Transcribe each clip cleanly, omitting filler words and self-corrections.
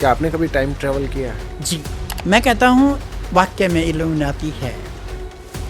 क्या आपने कभी टाइम ट्रैवल किया है? जी, मैं कहता हूँ वाक्य में इल्यूमिनाती है,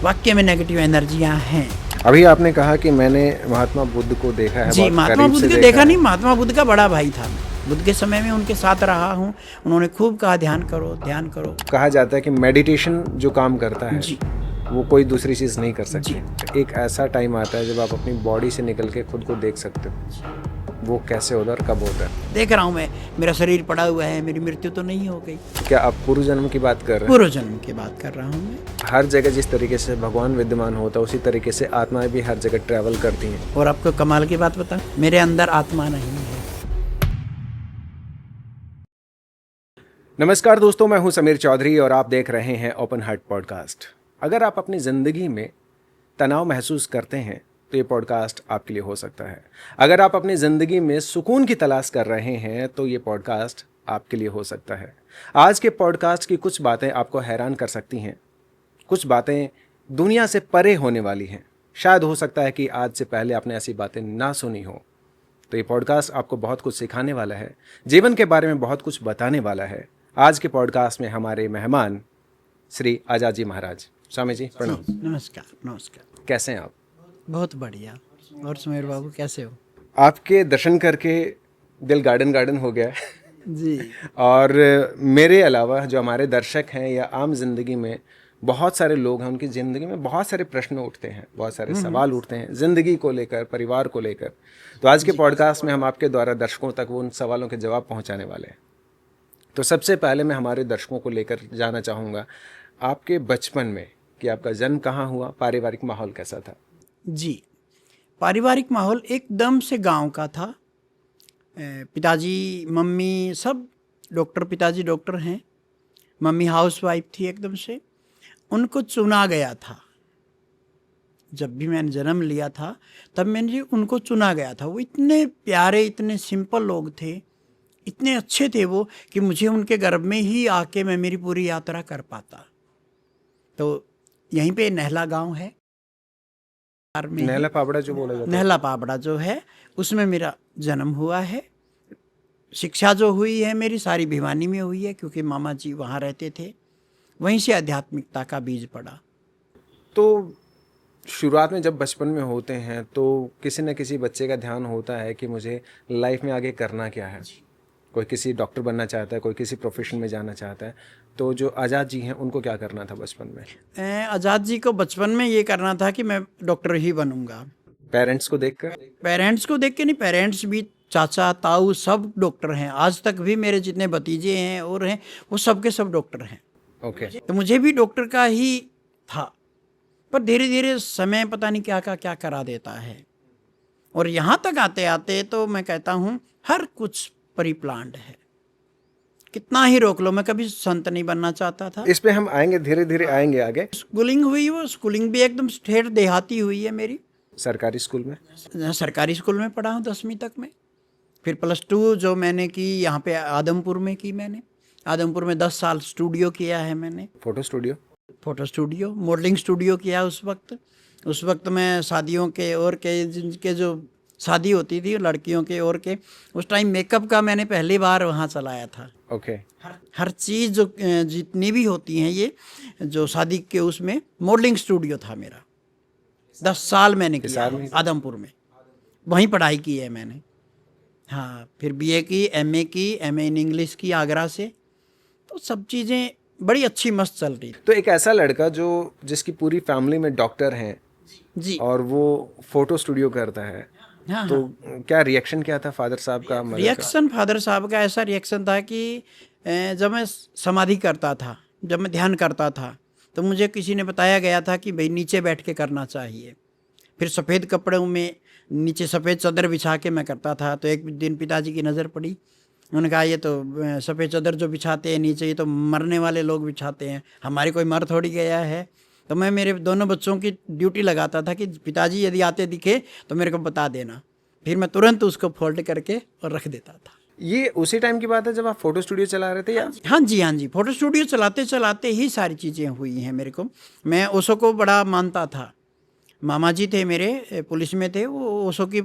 वाक्य में नेगेटिव एनर्जियाँ हैं। अभी आपने कहा कि मैंने महात्मा बुद्ध को देखा है, जी, बहुत महात्मा करीब बुद्ध से को देखा है। नहीं, महात्मा बुद्ध का बड़ा भाई था। बुद्ध के समय में उनके साथ रहा हूँ, उन्होंने खूब कहा ध्यान करो, ध्यान करो। कहा जाता है कि मेडिटेशन जो काम करता है जी, वो कोई दूसरी चीज़ नहीं कर सकती। जी। एक ऐसा टाइम आता है जब आप अपनी बॉडी से निकल के खुद को देख सकते हो। वो कैसे होता है और कब होता है? देख रहा हूँ मैं, मेरा शरीर पड़ा हुआ है, मेरी मृत्यु तो नहीं हो गई। क्या आप पूर्व जन्म की बात कर रहे हैं? पूर्व जन्म की बात कर रहा हूँ मैं। हर जगह जिस तरीके से भगवान विद्यमान होता है उसी तरीके से आत्माएं भी हर जगह ट्रैवल करती हैं। और आपको कमाल की बात बताऊं, मेरे अंदर आत्मा नहीं है। नमस्कार दोस्तों, मैं हूं समीर चौधरी और आप देख रहे हैं ओपन हार्ट पॉडकास्ट। अगर आप अपनी ज़िंदगी में तनाव महसूस करते हैं तो ये पॉडकास्ट आपके लिए हो सकता है। अगर आप अपनी ज़िंदगी में सुकून की तलाश कर रहे हैं तो ये पॉडकास्ट आपके लिए हो सकता है। आज के पॉडकास्ट की कुछ बातें आपको हैरान कर सकती हैं, कुछ बातें दुनिया से परे होने वाली हैं। शायद हो सकता है कि आज से पहले आपने ऐसी बातें ना सुनी हो। तो ये पॉडकास्ट आपको बहुत कुछ सिखाने वाला है, जीवन के बारे में बहुत कुछ बताने वाला है। आज के पॉडकास्ट में हमारे मेहमान श्री आजाद जी महाराज। स्वामी जी प्रणाम। नमस्कार, नमस्कार। कैसे हैं आप? बहुत बढ़िया। और सुमेर बाबू कैसे हो? आपके दर्शन करके दिल गार्डन गार्डन हो गया है। जी। और मेरे अलावा जो हमारे दर्शक हैं या आम जिंदगी में बहुत सारे लोग हैं, उनकी ज़िंदगी में बहुत सारे प्रश्न उठते हैं, बहुत सारे सवाल उठते हैं ज़िंदगी को लेकर, परिवार को लेकर। तो आज के पॉडकास्ट में हम आपके द्वारा दर्शकों तक वो उन सवालों के जवाब पहुंचाने वाले हैं। तो सबसे पहले मैं हमारे दर्शकों को लेकर जाना चाहूँगा आपके बचपन में कि आपका जन्म कहाँ हुआ, पारिवारिक माहौल कैसा था? जी, पारिवारिक माहौल एकदम से गांव का था। पिताजी मम्मी सब डॉक्टर, पिताजी डॉक्टर हैं, मम्मी हाउसवाइफ थी एकदम से। उनको चुना गया था, जब भी मैंने जन्म लिया था तब मैंने उनको चुना गया था। वो इतने प्यारे, इतने सिंपल लोग थे, इतने अच्छे थे वो कि मुझे उनके गर्भ में ही आके मैं मेरी पूरी यात्रा कर पाता। तो यहीं पे नहला गांव है, में नहला पाबड़ा जो बोला जाता है। नहला पाबड़ा जो है उसमें मेरा जन्म हुआ है। शिक्षा जो हुई है मेरी सारी भिवानी में हुई है, क्योंकि मामा जी वहाँ रहते थे। वहीं से आध्यात्मिकता का बीज पड़ा। तो शुरुआत में जब बचपन में होते हैं तो किसी न किसी बच्चे का ध्यान होता है कि मुझे लाइफ में आगे करना क्या है। कोई किसी डॉक्टर बनना चाहता है, कोई किसी प्रोफेशन में जाना चाहता है। तो जो आज़ाद जी हैं उनको क्या करना था बचपन में? आज़ाद जी को बचपन में ये करना था कि मैं डॉक्टर ही बनूंगा। पेरेंट्स को देखकर? पेरेंट्स को देख के नहीं, पेरेंट्स भी, चाचा ताऊ सब डॉक्टर हैं। आज तक भी मेरे जितने भतीजे हैं और हैं वो सब के सब डॉक्टर हैं। ओके। तो मुझे भी डॉक्टर का ही था, पर धीरे धीरे समय पता नहीं क्या क्या करा देता है। और यहाँ तक आते आते तो मैं कहता हूँ हर कुछ परिप्लांड है। कितना ही रोक लो, मैं कभी संत नहीं बनना चाहता था। इस पे हम आएंगे, धीरे धीरे आएंगे आगे। स्कूलिंग हुई, वो स्कूलिंग भी एकदम ठेठ देहाती हुई है मेरी। सरकारी स्कूल में? सरकारी स्कूल में पढ़ा हूँ 10वीं तक में। फिर +2 जो मैंने की यहाँ पे आदमपुर में की मैंने। आदमपुर में 10 साल स्टूडियो किया है मैंने। Photo studio? Photo studio, modelling studio किया उस वक्त मैं शादियों के और के जिनके जो शादी होती थी लड़कियों के और के, उस टाइम मेकअप का मैंने पहली बार वहाँ चलाया था। ओके। हर चीज़ जो जितनी भी होती हैं ये जो शादी के, उसमें मॉडलिंग स्टूडियो था मेरा। 10 साल मैंने किया है आदमपुर में, वहीं पढ़ाई की है मैंने। हाँ, फिर BA की, MA की, MA इन इंग्लिश की आगरा से। तो सब चीज़ें बड़ी अच्छी मस्त चल रही। तो एक ऐसा लड़का जो जिसकी पूरी फैमिली में डॉक्टर हैं जी, और वो फोटो स्टूडियो करता है, हाँ, तो क्या रिएक्शन क्या था फादर साहब का, मदर का? रिएक्शन फादर साहब का ऐसा रिएक्शन था कि जब मैं समाधि करता था, जब मैं ध्यान करता था, तो मुझे किसी ने बताया गया था कि भाई नीचे बैठ के करना चाहिए। फिर सफ़ेद कपड़ों में नीचे सफ़ेद चादर बिछा के मैं करता था। तो एक दिन पिताजी की नज़र पड़ी, उन्होंने कहा ये तो सफ़ेद चादर जो बिछाते हैं नीचे, ये तो मरने वाले लोग बिछाते हैं, हमारी कोई मर थोड़ी गया है। तो मैं मेरे दोनों बच्चों की ड्यूटी लगाता था कि पिताजी यदि आते दिखे तो मेरे को बता देना। फिर मैं तुरंत उसको फोल्ड करके और रख देता था। ये उसी टाइम की बात है जब आप फोटो स्टूडियो चला रहे थे या? हाँ जी, हाँ जी, फोटो स्टूडियो चलाते चलाते ही सारी चीज़ें हुई हैं मेरे को। मैं ओशो को बड़ा मानता था। मामा जी थे मेरे, पुलिस में थे। वो ओशो की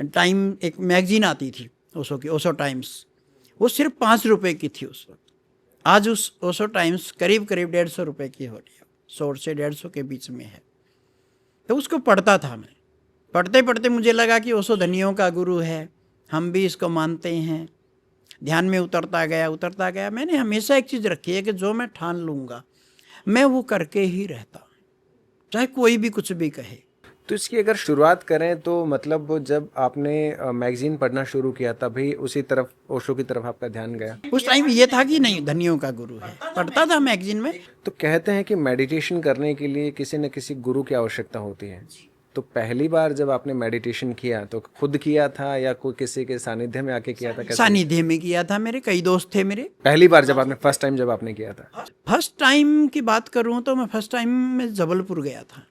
टाइम एक मैगजीन आती थी ओशो की, ओशो टाइम्स, वो सिर्फ 5 रुपए की थी उस वक्त। आज उस ओशो टाइम्स करीब करीब 150 रुपए की हो रही है, 100 से 150 के बीच में है। तो उसको पढ़ता था मैं। पढ़ते पढ़ते मुझे लगा कि ओशो धनियों का गुरु है, हम भी इसको मानते हैं। ध्यान में उतरता गया। मैंने हमेशा एक चीज़ रखी है कि जो मैं ठान लूँगा मैं वो करके ही रहता हूँ, चाहे कोई भी कुछ भी कहे। तो इसकी अगर शुरुआत करें तो मतलब वो जब आपने मैगजीन पढ़ना शुरू किया तभी उसी तरफ, ओशो की तरफ आपका ध्यान गया? उस टाइम ये था कि नहीं, धनियों का गुरु है, पढ़ता था मैगजीन में। तो कहते हैं कि मेडिटेशन करने के लिए किसी न किसी गुरु की आवश्यकता होती है। तो पहली बार जब आपने मेडिटेशन किया तो खुद किया था या कोई किसी के सानिध्य में आके किया था? कैसे? सानिध्य में किया था, मेरे कई दोस्त थे मेरे। पहली बार जब आपने फर्स्ट टाइम जब आपने किया था? फर्स्ट टाइम की बात करूँ तो मैं फर्स्ट टाइम में जबलपुर गया था,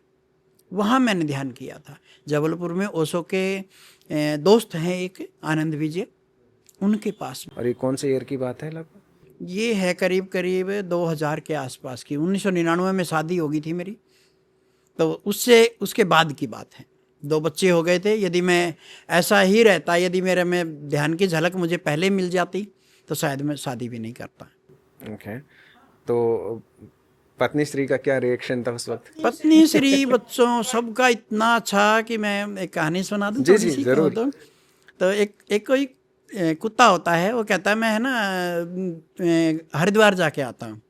वहाँ मैंने ध्यान किया था। जबलपुर में ओशो के दोस्त हैं एक, आनंद विजय, उनके पास। और ये कौन से ईयर की बात है लगभग? ये है करीब करीब 2000 के आसपास की। 1999 में शादी हो गई थी मेरी, तो उसके बाद की बात है। 2 बच्चे हो गए थे। यदि मैं ऐसा ही रहता, यदि मेरे में ध्यान की झलक मुझे पहले मिल जाती तो शायद मैं शादी भी नहीं करता। ओके। तो पत्नी श्री का क्या रिएक्शन था उस वक्त? पत्नी श्री, बच्चों, सबका इतना अच्छा कि मैं एक कहानी सुना दूं। जी, थोड़ी जी, सी जरूर। कहूं तो एक कोई कुत्ता होता है, वो कहता है मैं है ना हरिद्वार जाके आता हूँ,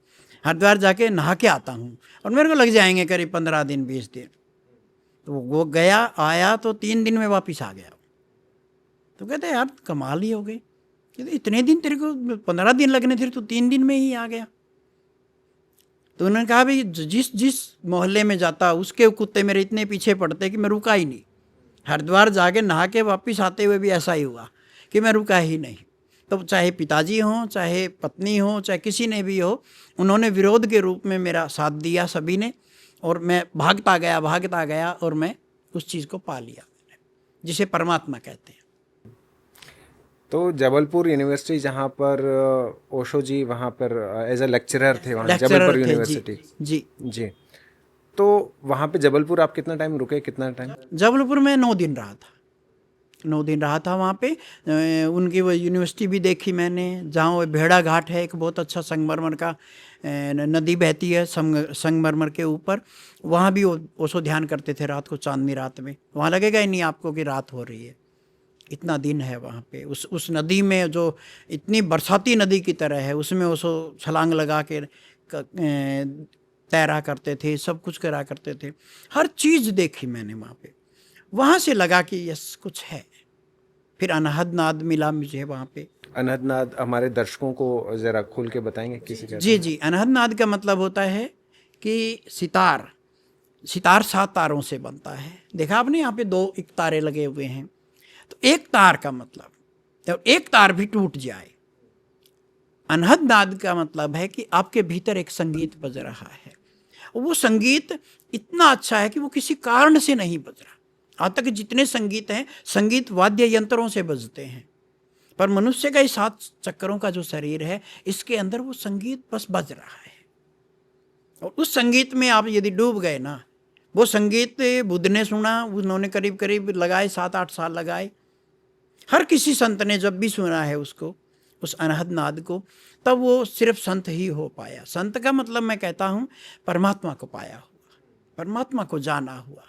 हरिद्वार जाके नहा के आता हूँ और मेरे को लग जाएंगे करीब 15 दिन 20 दिन। तो वो गया, आया तो 3 दिन में वापस आ गया। तो कहते यार कमाल ही हो गई, कहते इतने दिन तेरे को, 15 दिन लगने थे तो 3 दिन में ही आ गया। तो उन्होंने कहा भाई जिस मोहल्ले में जाता उसके कुत्ते मेरे इतने पीछे पड़ते कि मैं रुका ही नहीं। हरिद्वार जाके नहा के वापस आते हुए भी ऐसा ही हुआ कि मैं रुका ही नहीं। तो चाहे पिताजी हों, चाहे पत्नी हो, चाहे किसी ने भी हो, उन्होंने विरोध के रूप में मेरा साथ दिया सभी ने, और मैं भागता गया और मैं उस चीज़ को पा लिया, जिसे परमात्मा कहते हैं। तो जबलपुर यूनिवर्सिटी जहाँ पर ओशो जी वहाँ पर एज अ लेक्चरर थे, वहाँ जबलपुर यूनिवर्सिटी। जी जी। तो वहाँ पे जबलपुर आप कितना टाइम रुके, कितना टाइम? जबलपुर में 9 दिन रहा था। 9 दिन रहा था वहाँ पे। उनकी वो यूनिवर्सिटी भी देखी मैंने, जहाँ वो भेड़ा घाट है, एक बहुत अच्छा संगमरमर का नदी बहती है संगमरमर के ऊपर। वहाँ भी ओशो ध्यान करते थे रात को, चांदनी रात में। वहाँ लगेगा ही नहीं आपको कि रात हो रही है, इतना दिन है वहाँ पे। उस नदी में, जो इतनी बरसाती नदी की तरह है, उसमें ओशो छलांग लगा के तैरा करते थे, सब कुछ करा करते थे। हर चीज़ देखी मैंने वहाँ पे। वहाँ से लगा कि यस कुछ है। फिर अनहद नाद मिला मुझे वहाँ पे। अनहद नाद हमारे दर्शकों को जरा खोल के बताएंगे किसी का? जी जी, अनहद नाद का मतलब होता है कि सितार 7 तारों से बनता है। देखा आपने, यहाँ पे 2 एक तारे लगे हुए हैं, तो एक तार का मतलब, तो एक तार भी टूट जाए। अनहद नाद का मतलब है कि आपके भीतर एक संगीत बज रहा है, वो संगीत इतना अच्छा है कि वो किसी कारण से नहीं बज रहा। आज तक जितने संगीत हैं, संगीत वाद्य यंत्रों से बजते हैं, पर मनुष्य का 7 चक्करों का जो शरीर है, इसके अंदर वो संगीत बस बज रहा है। और उस संगीत में आप यदि डूब गए ना, वो संगीत बुद्ध ने सुना, उन्होंने करीब करीब लगाए 7-8 साल लगाए। हर किसी संत ने जब भी सुना है उसको, उस अनहद नाद को, तब वो सिर्फ संत ही हो पाया। संत का मतलब मैं कहता हूँ परमात्मा को पाया हुआ, परमात्मा को जाना हुआ,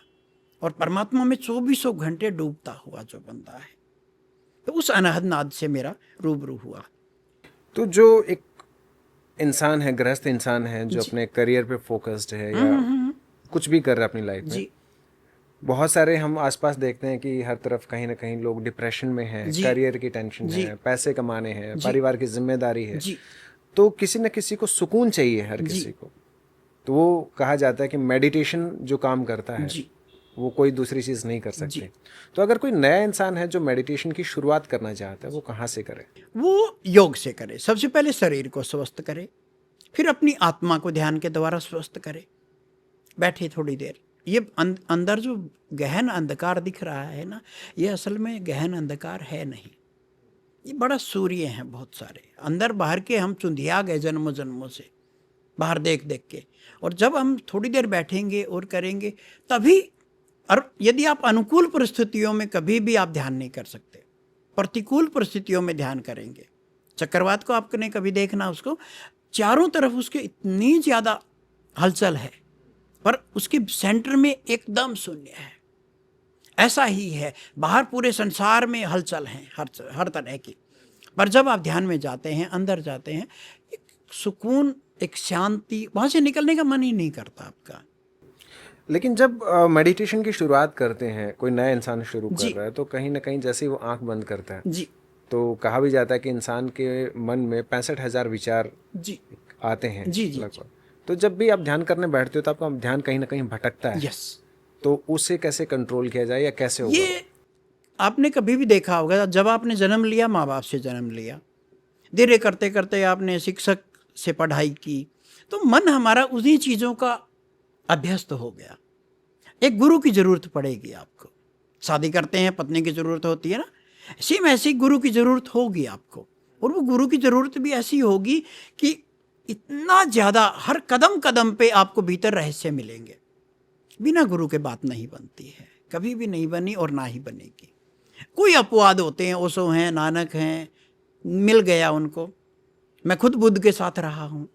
और परमात्मा में 24 घंटे डूबता हुआ जो बंदा है। तो उस अनहद नाद से मेरा रूबरू हुआ। तो जो एक इंसान है, गृहस्थ इंसान है, जो अपने करियर पे फोकस्ड है या कुछ भी कर रहा है अपनी लाइफ में, बहुत सारे हम आसपास देखते हैं कि हर तरफ कहीं ना कहीं लोग डिप्रेशन में हैं, करियर की टेंशन है, पैसे कमाने हैं, परिवार की जिम्मेदारी है, तो किसी न किसी को सुकून चाहिए हर किसी को। तो वो कहा जाता है कि मेडिटेशन जो काम करता है वो कोई दूसरी चीज़ नहीं कर सकती। तो अगर कोई नया इंसान है जो मेडिटेशन की शुरुआत करना चाहता है, वो कहाँ से करे? वो योग से करे। सबसे पहले शरीर को स्वस्थ करे, फिर अपनी आत्मा को ध्यान के द्वारा स्वस्थ करे। बैठे थोड़ी देर, ये अंदर जो गहन अंधकार दिख रहा है ना, ये असल में गहन अंधकार है नहीं, ये बड़ा सूर्य हैं बहुत सारे। अंदर बाहर के हम चुंधिया गए जन्मों जन्मों से, बाहर देख देख के। और जब हम थोड़ी देर बैठेंगे और करेंगे तभी, और यदि आप अनुकूल परिस्थितियों में कभी भी आप ध्यान नहीं कर सकते, प्रतिकूल परिस्थितियों में ध्यान करेंगे चक्रवात को आपने कभी देखना, उसको चारों तरफ उसके इतनी ज़्यादा हलचल है, पर उसके सेंटर में एकदम शून्य है। ऐसा ही है, बाहर पूरे संसार में हलचल है हर तरह की, पर जब आप ध्यान में जाते हैं, अंदर जाते हैं, एक सुकून, एक शांति, वहाँ से निकलने का मन ही नहीं करता आपका। लेकिन जब मेडिटेशन की शुरुआत करते हैं, कोई नया इंसान शुरू कर जी। रहा है, तो कहीं ना कहीं जैसे ही वो आंख बंद करता है जी तो कहा भी जाता है कि इंसान के मन में 65,000 विचार जी आते हैं जी जी लगभग। तो जब भी आप ध्यान करने बैठते हो तो आपका ध्यान कहीं ना कहीं भटकता है, यस। तो उसे कैसे कंट्रोल किया जाए या कैसे होगा? ये आपने कभी भी देखा होगा, जब आपने जन्म लिया, माँ बाप से जन्म लिया, धीरे करते करते आपने शिक्षक से पढ़ाई की, तो मन हमारा उन्हीं चीज़ों का अभ्यस्त हो गया। एक गुरु की ज़रूरत पड़ेगी आपको। शादी करते हैं, पत्नी की ज़रूरत होती है ना, सेम ऐसी गुरु की ज़रूरत होगी आपको। और वो गुरु की ज़रूरत भी ऐसी होगी कि इतना ज़्यादा हर कदम कदम पे आपको भीतर रहस्य मिलेंगे। बिना गुरु के बात नहीं बनती है, कभी भी नहीं बनी और ना ही बनेगी। कोई अपवाद होते हैं, ओशो हैं, नानक हैं, मिल गया उनको। मैं खुद बुद्ध के साथ रहा हूँ,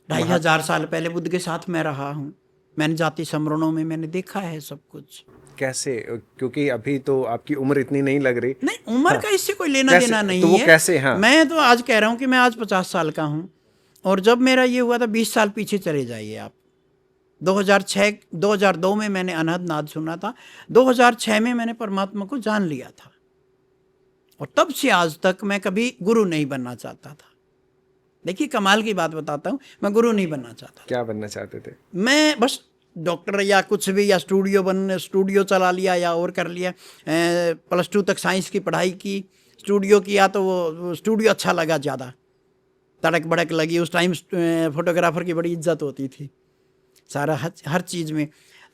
2500 साल पहले बुद्ध के साथ मैं रहा हूँ। मैंने जाति सम्मेलनों में मैंने देखा है सब कुछ। कैसे? क्योंकि अभी तो आपकी उम्र इतनी नहीं लग रही। नहीं, उम्र हाँ, का इससे कोई लेना कैसे? देना तो नहीं वो है। कैसे? हाँ, मैं तो आज कह रहा हूँ कि मैं आज 50 साल का हूँ, और जब मेरा ये हुआ था 20 साल पीछे चले जाइए आप। 2002 में मैंने अनहद नाद सुना था, 2006 में मैंने परमात्मा को जान लिया था, और तब से आज तक मैं कभी गुरु नहीं बनना चाहता था। देखिए कमाल की बात बताता हूँ, मैं गुरु नहीं बनना चाहता। क्या बनना चाहते थे? मैं बस डॉक्टर या कुछ भी, या स्टूडियो चला लिया या और कर लिया। +2 तक साइंस की पढ़ाई की, स्टूडियो किया, तो वो स्टूडियो अच्छा लगा ज़्यादा, तड़क भड़क लगी। उस टाइम फोटोग्राफर की बड़ी इज्जत होती थी, सारा हर चीज़ में।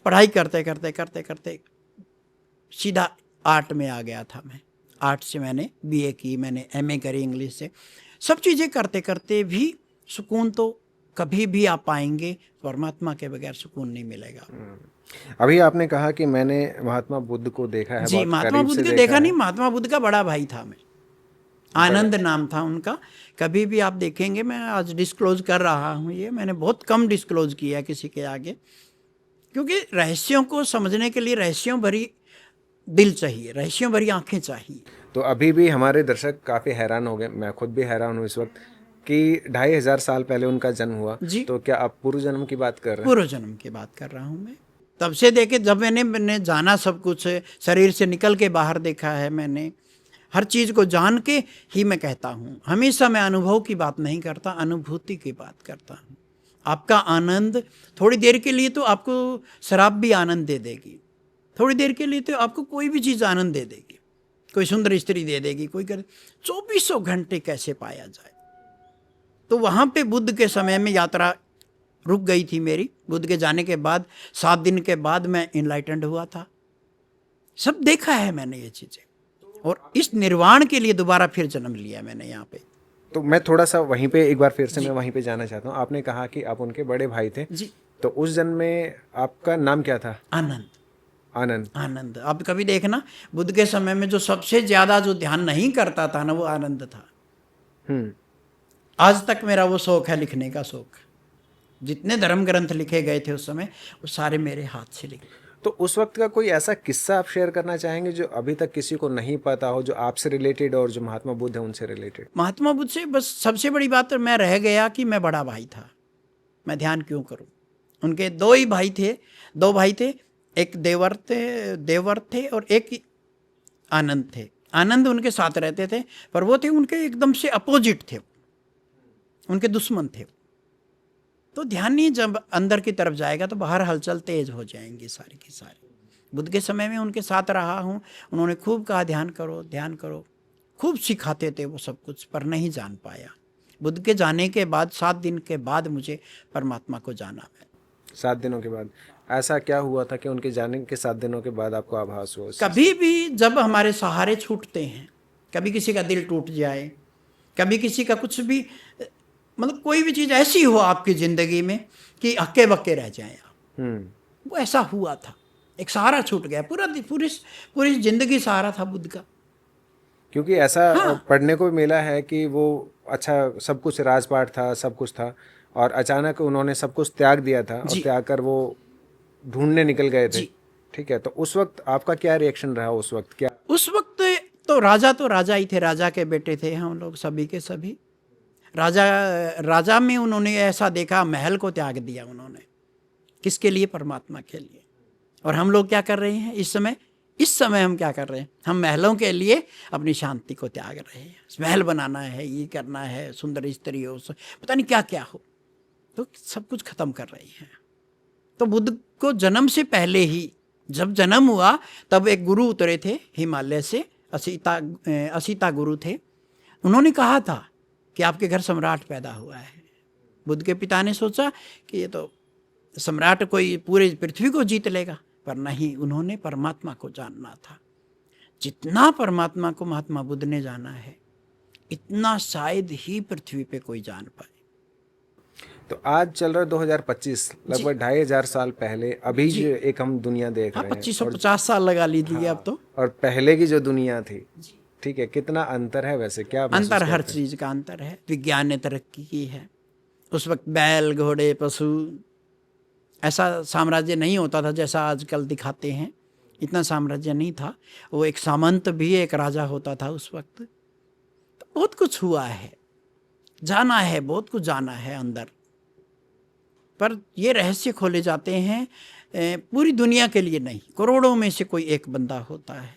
पढ़ाई करते करते करते करते सीधा आर्ट में आ गया था मैं। आर्ट से मैंने BA की, मैंने MA करी इंग्लिश से। सब चीज़ें करते करते भी सुकून तो कभी भी आप पाएंगे, परमात्मा के बगैर सुकून नहीं मिलेगा। अभी आपने कहा कि मैंने महात्मा बुद्ध को देखा है, जी, बहुत महात्मा करीब बुद्ध से को देखा नहीं, है। महात्मा बुद्ध का बड़ा भाई था मैं, आनंद नाम था उनका। कभी भी आप देखेंगे, मैं आज डिस्क्लोज कर रहा हूँ, ये मैंने बहुत कम डिस्क्लोज किया किसी के आगे, क्योंकि रहस्यों को समझने के लिए रहस्यों भरी दिल चाहिए, रहस्यों भरी आंखें चाहिए। तो अभी भी हमारे दर्शक काफ़ी हैरान हो गए, मैं खुद भी हैरान हूँ इस वक्त, कि 2500 साल पहले उनका जन्म हुआ। जी, तो क्या आप पूर्व जन्म की बात कर रहे हैं? पूर्व जन्म की बात कर रहा हूँ मैं। तब से देखे, जब मैंने जाना सब कुछ, शरीर से निकल के बाहर देखा है मैंने, हर चीज़ को जान के ही मैं कहता हूँ। हमेशा मैं अनुभव की बात नहीं करता, अनुभूति की बात करता हूँ। आपका आनंद थोड़ी देर के लिए तो आपको शराब भी आनंद दे देगी, थोड़ी देर के लिए तो आपको कोई भी चीज़ आनंद दे देगी, कोई सुंदर स्त्री दे देगी, कोई कर। 2400 घंटे कैसे पाया जाए? तो वहाँ पे बुद्ध के समय में यात्रा रुक गई थी मेरी। बुद्ध के जाने के बाद 7 दिन के बाद मैं इनलाइटेंड हुआ था। सब देखा है मैंने ये चीज़ें, और इस निर्वाण के लिए दोबारा फिर जन्म लिया मैंने यहाँ पे। तो मैं थोड़ा सा वहीं पे एक बार फिर से मैं वहीं पे जाना चाहता हूँ। आपने कहा कि आप उनके बड़े भाई थे, जी, तो उस जन्म में आपका नाम क्या था? आनंद। आनंद। आनंद, अब कभी देखना, बुद्ध के समय में जो सबसे ज़्यादा जो ध्यान नहीं करता था ना, वो आनंद था। आज तक मेरा वो शौक है, लिखने का शौक। जितने धर्म ग्रंथ लिखे गए थे उस समय, वो सारे मेरे हाथ से लिखे। तो उस वक्त का कोई ऐसा किस्सा आप शेयर करना चाहेंगे जो अभी तक किसी को नहीं पता हो, जो आपसे रिलेटेड और जो महात्मा बुद्ध है उनसे रिलेटेड? महात्मा बुद्ध से बस सबसे बड़ी बात तो मैं रह गया कि मैं बड़ा भाई था, मैं ध्यान क्यों करूं। उनके 2 ही भाई थे, 2 भाई थे, एक देवर थे और एक आनंद थे। आनंद उनके साथ रहते थे, पर वो थे उनके एकदम से अपोजिट थे, उनके दुश्मन थे। तो ध्यान ही जब अंदर की तरफ जाएगा तो बाहर हलचल तेज हो जाएंगी सारी की सारी। बुद्ध के समय में उनके साथ रहा हूँ, उन्होंने खूब कहा ध्यान करो ध्यान करो, खूब सिखाते थे वो सब कुछ, पर नहीं जान पाया। बुद्ध के जाने के बाद 7 दिन के बाद मुझे परमात्मा को जाना है। 7 दिनों के बाद ऐसा क्या हुआ था कि उनके जाने के 7 दिनों के बाद आपको आभास हुआ? कभी भी जब हमारे सहारे छूटते हैं, कभी किसी का दिल टूट जाए, कभी किसी का कुछ भी, मतलब कोई भी चीज़ ऐसी हो आपकी ज़िंदगी में कि हक्के बक्के रह जाएं आप, वो ऐसा हुआ था। एक सहारा छूट गया, पूरी ज़िंदगी सहारा था बुद्ध का। क्योंकि ऐसा पढ़ने को मिला है कि वो अच्छा सब कुछ राजपाट था, सब कुछ था, और अचानक उन्होंने सब कुछ त्याग दिया था और जी त्याग कर वो ढूंढने निकल गए थे। जी। ठीक है, तो उस वक्त आपका क्या रिएक्शन रहा? उस वक्त क्या? उस वक्त तो राजा ही थे, राजा के बेटे थे हम लोग सभी के सभी। राजा राजा में उन्होंने ऐसा देखा, महल को त्याग दिया उन्होंने, किसके लिए? परमात्मा के लिए। और हम लोग क्या कर रहे हैं इस समय? इस समय हम क्या कर रहे हैं? हम महलों के लिए अपनी शांति को त्याग रहे हैं। महल बनाना है, ये करना है, सुंदर स्त्री हो, पता नहीं क्या क्या हो, तो सब कुछ खत्म कर रही हैं। तो बुद्ध को जन्म से पहले ही, जब जन्म हुआ तब एक गुरु उतरे थे हिमालय से, असीता गुरु थे। उन्होंने कहा था कि आपके घर सम्राट पैदा हुआ है। बुद्ध के पिता ने सोचा कि ये तो सम्राट कोई पूरे पृथ्वी को जीत लेगा, पर नहीं, उन्होंने परमात्मा को जानना था। जितना परमात्मा को महात्मा बुद्ध ने जाना है, इतना शायद ही पृथ्वी पे कोई जान पाए। तो आज चल रहा है 2025, लगभग 2500 साल पहले, अभी जो एक हम दुनिया देख हाँ, रहे हैं, 2550 साल लगा लीजिए अब तो। और पहले की जो दुनिया थी, ठीक है, कितना अंतर है वैसे? क्या महसूस अंतर, हर करते हैं? चीज का अंतर है। विज्ञान ने तरक्की की है। उस वक्त बैल, घोड़े, पशु, ऐसा साम्राज्य नहीं होता था जैसा आजकल दिखाते हैं। इतना साम्राज्य नहीं था। वो एक सामंत भी एक राजा होता था उस वक्त। तो बहुत कुछ हुआ है, जाना है, बहुत कुछ जाना है अंदर। पर ये रहस्य खोले जाते हैं पूरी दुनिया के लिए नहीं, करोड़ों में से कोई एक बंदा होता है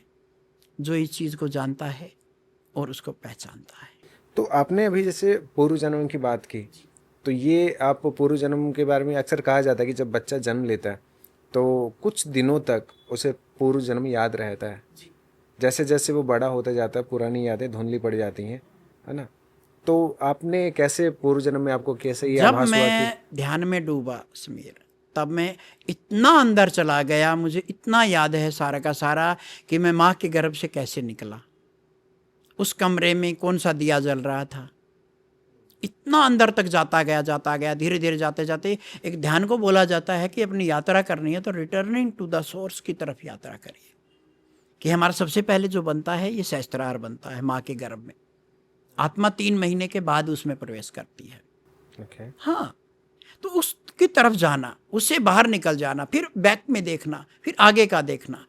जो इस चीज़ को जानता है और उसको पहचानता है। तो आपने अभी जैसे पूर्व जन्म की बात की, तो ये आप पूर्व जन्म के बारे में अक्सर कहा जाता है कि जब बच्चा जन्म लेता है तो कुछ दिनों तक उसे पूर्व जन्म याद रहता है। जैसे जैसे वो बड़ा होता जाता है पुरानी यादें धुंधली पड़ जाती हैं, है ना? तो आपने कैसे पूर्व जन्म में आपको कैसे ये जब आभास हुआ कि मैं ध्यान में डूबा समीर, तब मैं इतना अंदर चला गया, मुझे इतना याद है सारा का सारा कि मैं माँ के गर्भ से कैसे निकला, उस कमरे में कौन सा दिया जल रहा था। इतना अंदर तक जाता गया, धीरे धीरे जाते जाते एक ध्यान को बोला जाता है कि अपनी यात्रा करनी है तो रिटर्निंग टू द सोर्स की तरफ यात्रा करिए। कि हमारा सबसे पहले जो बनता है ये सहस्त्रार बनता है माँ के गर्भ में। आत्मा 3 महीने के बाद उसमें प्रवेश करती है। okay. हाँ, तो उसकी तरफ जाना, उससे बाहर निकल जाना, फिर बैक में देखना, फिर आगे का देखना।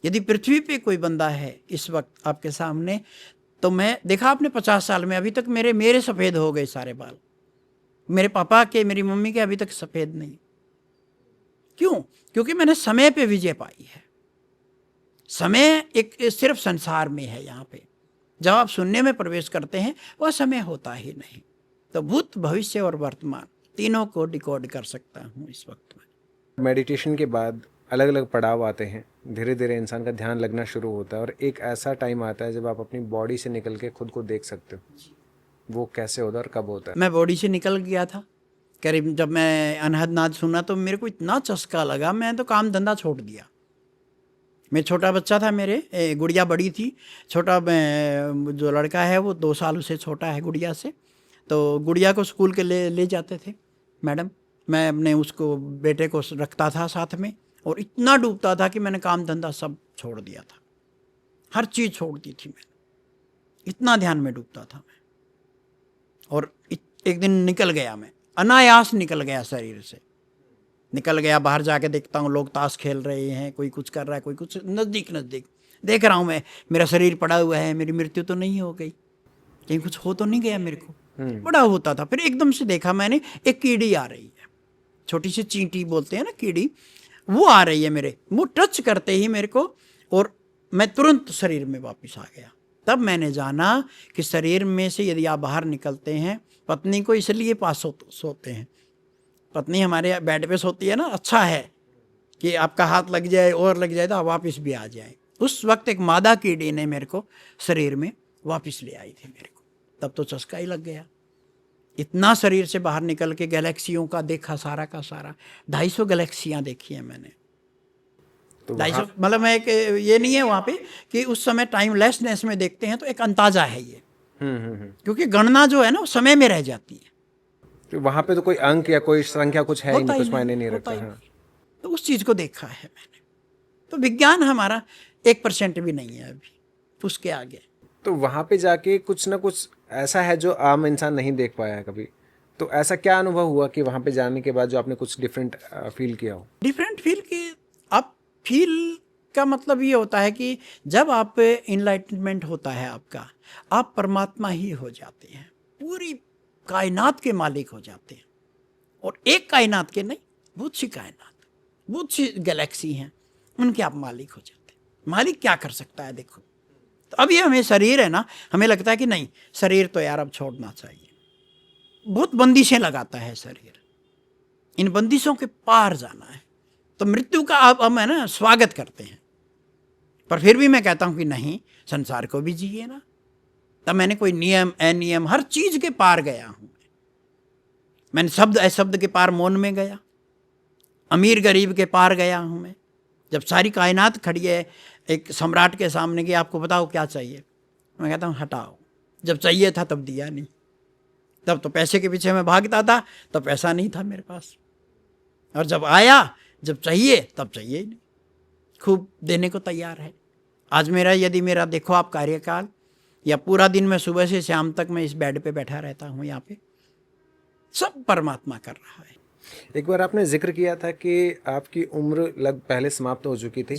यदि पृथ्वी पे कोई बंदा है इस वक्त आपके सामने, तो मैं देखा आपने 50 साल में अभी तक मेरे सफ़ेद हो गए सारे बाल। मेरे पापा के, मेरी मम्मी के अभी तक सफ़ेद नहीं। क्यों? क्योंकि मैंने समय पे विजय पाई है। समय एक सिर्फ संसार में है। यहाँ पे जब आप शून्य में प्रवेश करते हैं वह समय होता ही नहीं। तो भूत, भविष्य और वर्तमान तीनों को डिकोड कर सकता हूँ इस वक्त में। मेडिटेशन के बाद अलग अलग पड़ाव आते हैं, धीरे धीरे इंसान का ध्यान लगना शुरू होता है और एक ऐसा टाइम आता है जब आप अपनी बॉडी से निकल के खुद को देख सकते हो। वो कैसे होता है और कब होता है? मैं बॉडी से निकल गया था करीब, जब मैं अनहद नाद सुना तो मेरे को इतना चस्का लगा, मैं तो काम धंधा छोड़ दिया। मैं छोटा बच्चा था, मेरे गुड़िया बड़ी थी, छोटा जो लड़का है वो 2 साल उससे छोटा है गुड़िया से। तो गुड़िया को स्कूल के ले जाते थे मैडम, मैं अपने उसको बेटे को रखता था साथ में, और इतना डूबता था कि मैंने काम धंधा सब छोड़ दिया था, हर चीज़ छोड़ दी थी मैंने, इतना ध्यान में डूबता था मैं। और एक दिन निकल गया, मैं अनायास निकल गया, शरीर से निकल गया। बाहर जाके देखता हूँ लोग ताश खेल रहे हैं, कोई कुछ कर रहा है, कोई कुछ, नज़दीक देख रहा हूँ मैं, मेरा शरीर पड़ा हुआ है, मेरी मृत्यु तो नहीं हो गई, कहीं कुछ हो तो नहीं गया मेरे को। बड़ा होता था। फिर एकदम से देखा मैंने, एक कीड़ी आ रही है, छोटी सी चींटी बोलते हैं ना कीड़ी, वो आ रही है मेरे, वो टच करते ही मेरे को, और मैं तुरंत शरीर में वापस आ गया। तब मैंने जाना कि शरीर में से यदि आप बाहर निकलते हैं, पत्नी को इसलिए पास सोते हैं, पत्नी हमारे बेड पे सोती है ना, अच्छा है कि आपका हाथ लग जाए और लग जाए तो आप वापस भी आ जाए। उस वक्त एक मादा कीड़ी ने मेरे को शरीर में वापस ले आई थी मेरे को, तब तो चस्का ही लग गया। इतना शरीर से बाहर निकल के गैलेक्सियों का देखा, सारा का सारा 250 गैलेक्सियाँ देखी हैं मैंने। तो 250 मतलब मैं एक, ये नहीं है वहाँ पे कि उस समय टाइमलेसनेस में देखते हैं, तो एक अंदाजा है ये, क्योंकि गणना जो है ना वो समय में रह जाती है। तो वहाँ पे तो कोई अंक या कोई संख्या कुछ है ही होता नहीं, ही कुछ मायने नहीं होता रखता। ही हाँ। नहीं। तो उस चीज़ को देखा है मैंने। तो विज्ञान हमारा 1% भी नहीं है अभी उसके आगे। तो वहाँ पे जाके कुछ ना कुछ ऐसा है जो आम इंसान नहीं देख पाया है कभी, तो ऐसा क्या अनुभव हुआ कि वहाँ पे जाने के बाद जो आपने कुछ डिफरेंट फील किया हो? डिफरेंट फील की आप फील का मतलब ये होता है कि जब आप इनलाइटनमेंट होता है आपका, आप परमात्मा ही हो जाते हैं, पूरी कायनात के मालिक हो जाते हैं। और एक कायनात के नहीं, बहुत सी कायनात, बहुत सी गैलेक्सी हैं, उनके आप मालिक हो जाते हैं। मालिक क्या कर सकता है देखो। तो अब ये हमें शरीर है ना, हमें लगता है कि नहीं शरीर तो यार अब छोड़ना चाहिए, बहुत बंदिशें लगाता है शरीर, इन बंदिशों के पार जाना है। तो मृत्यु का अब हम है ना स्वागत करते हैं, पर फिर भी मैं कहता हूं कि नहीं, संसार को भी जिए ना। तब मैंने कोई नियम अनियम हर चीज के पार गया हूं। मैंने शब्द अशब्द के पार मौन में गया, अमीर गरीब के पार गया हूं मैं। जब सारी कायनात खड़ी है एक सम्राट के सामने कि आपको बताओ क्या चाहिए, मैं कहता हूँ हटाओ। जब चाहिए था तब दिया नहीं, तब तो पैसे के पीछे मैं भागता था, तब पैसा नहीं था मेरे पास। और जब आया, जब चाहिए तब चाहिए ही नहीं, खूब देने को तैयार है। आज यदि मेरा देखो आप कार्यकाल, या पूरा दिन मैं सुबह से शाम तक मैं इस बेड पे बैठा रहता हूँ, यहाँ पे सब परमात्मा कर रहा है। एक बार आपने जिक्र किया था कि आपकी उम्र पहले समाप्त हो चुकी थी।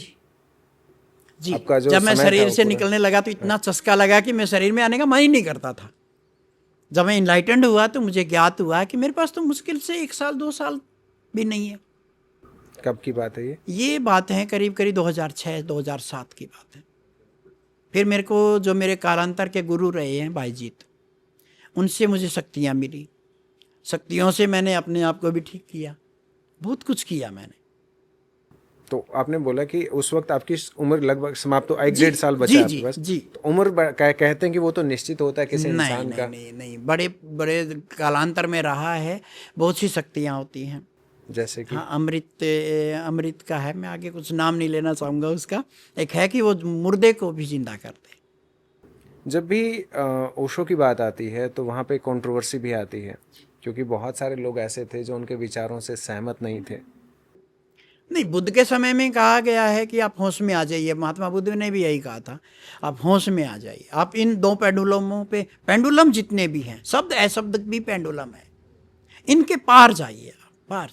जी, आपका जो जब मैं समय था शरीर वो से पूरा- निकलने लगा तो इतना चस्का लगा कि मैं शरीर में आने का मन ही नहीं करता था। जब मैं इनलाइटेंड हुआ तो मुझे ज्ञात हुआ कि मेरे पास तो मुश्किल से 1 साल 2 साल भी नहीं है। कब की बात है ये? ये बात है करीब करीब 2006-2007 की बात है। फिर मेरे को जो मेरे कालांतर के गुरु रहे हैं भाईजीत, उनसे मुझे शक्तियाँ मिली। शक्तियों से मैंने अपने आप को भी ठीक किया, बहुत कुछ किया मैंने। तो आपने बोला कि उस वक्त आपकी उम्र लगभग समाप्त हो, एक जी, 1.5 साल बचा जी, आपके जी, पास। जी। तो उम्र कहते हैं कि वो तो निश्चित होता है किसी नहीं इंसान नहीं का। नहीं नहीं, बड़े बड़े कालांतर में रहा है, बहुत सी शक्तियाँ होती हैं। जैसे कि हाँ, अमृत अमृत का है, मैं आगे कुछ नाम नहीं लेना चाहूँगा उसका। एक है कि वो मुर्दे को भी जिंदा करते। जब भी ओशो की बात आती है तो वहाँ पे कंट्रोवर्सी भी आती है, क्योंकि बहुत सारे लोग ऐसे थे जो उनके विचारों से सहमत नहीं थे। नहीं, बुद्ध के समय में कहा गया है कि आप होश में आ जाइए। महात्मा बुद्ध ने भी यही कहा था, आप होश में आ जाइए। आप इन दो पेंडुलमों पे, पेंडुलम जितने भी हैं, शब्द अशब्द भी पेंडुलम है, इनके पार जाइए आप, पार।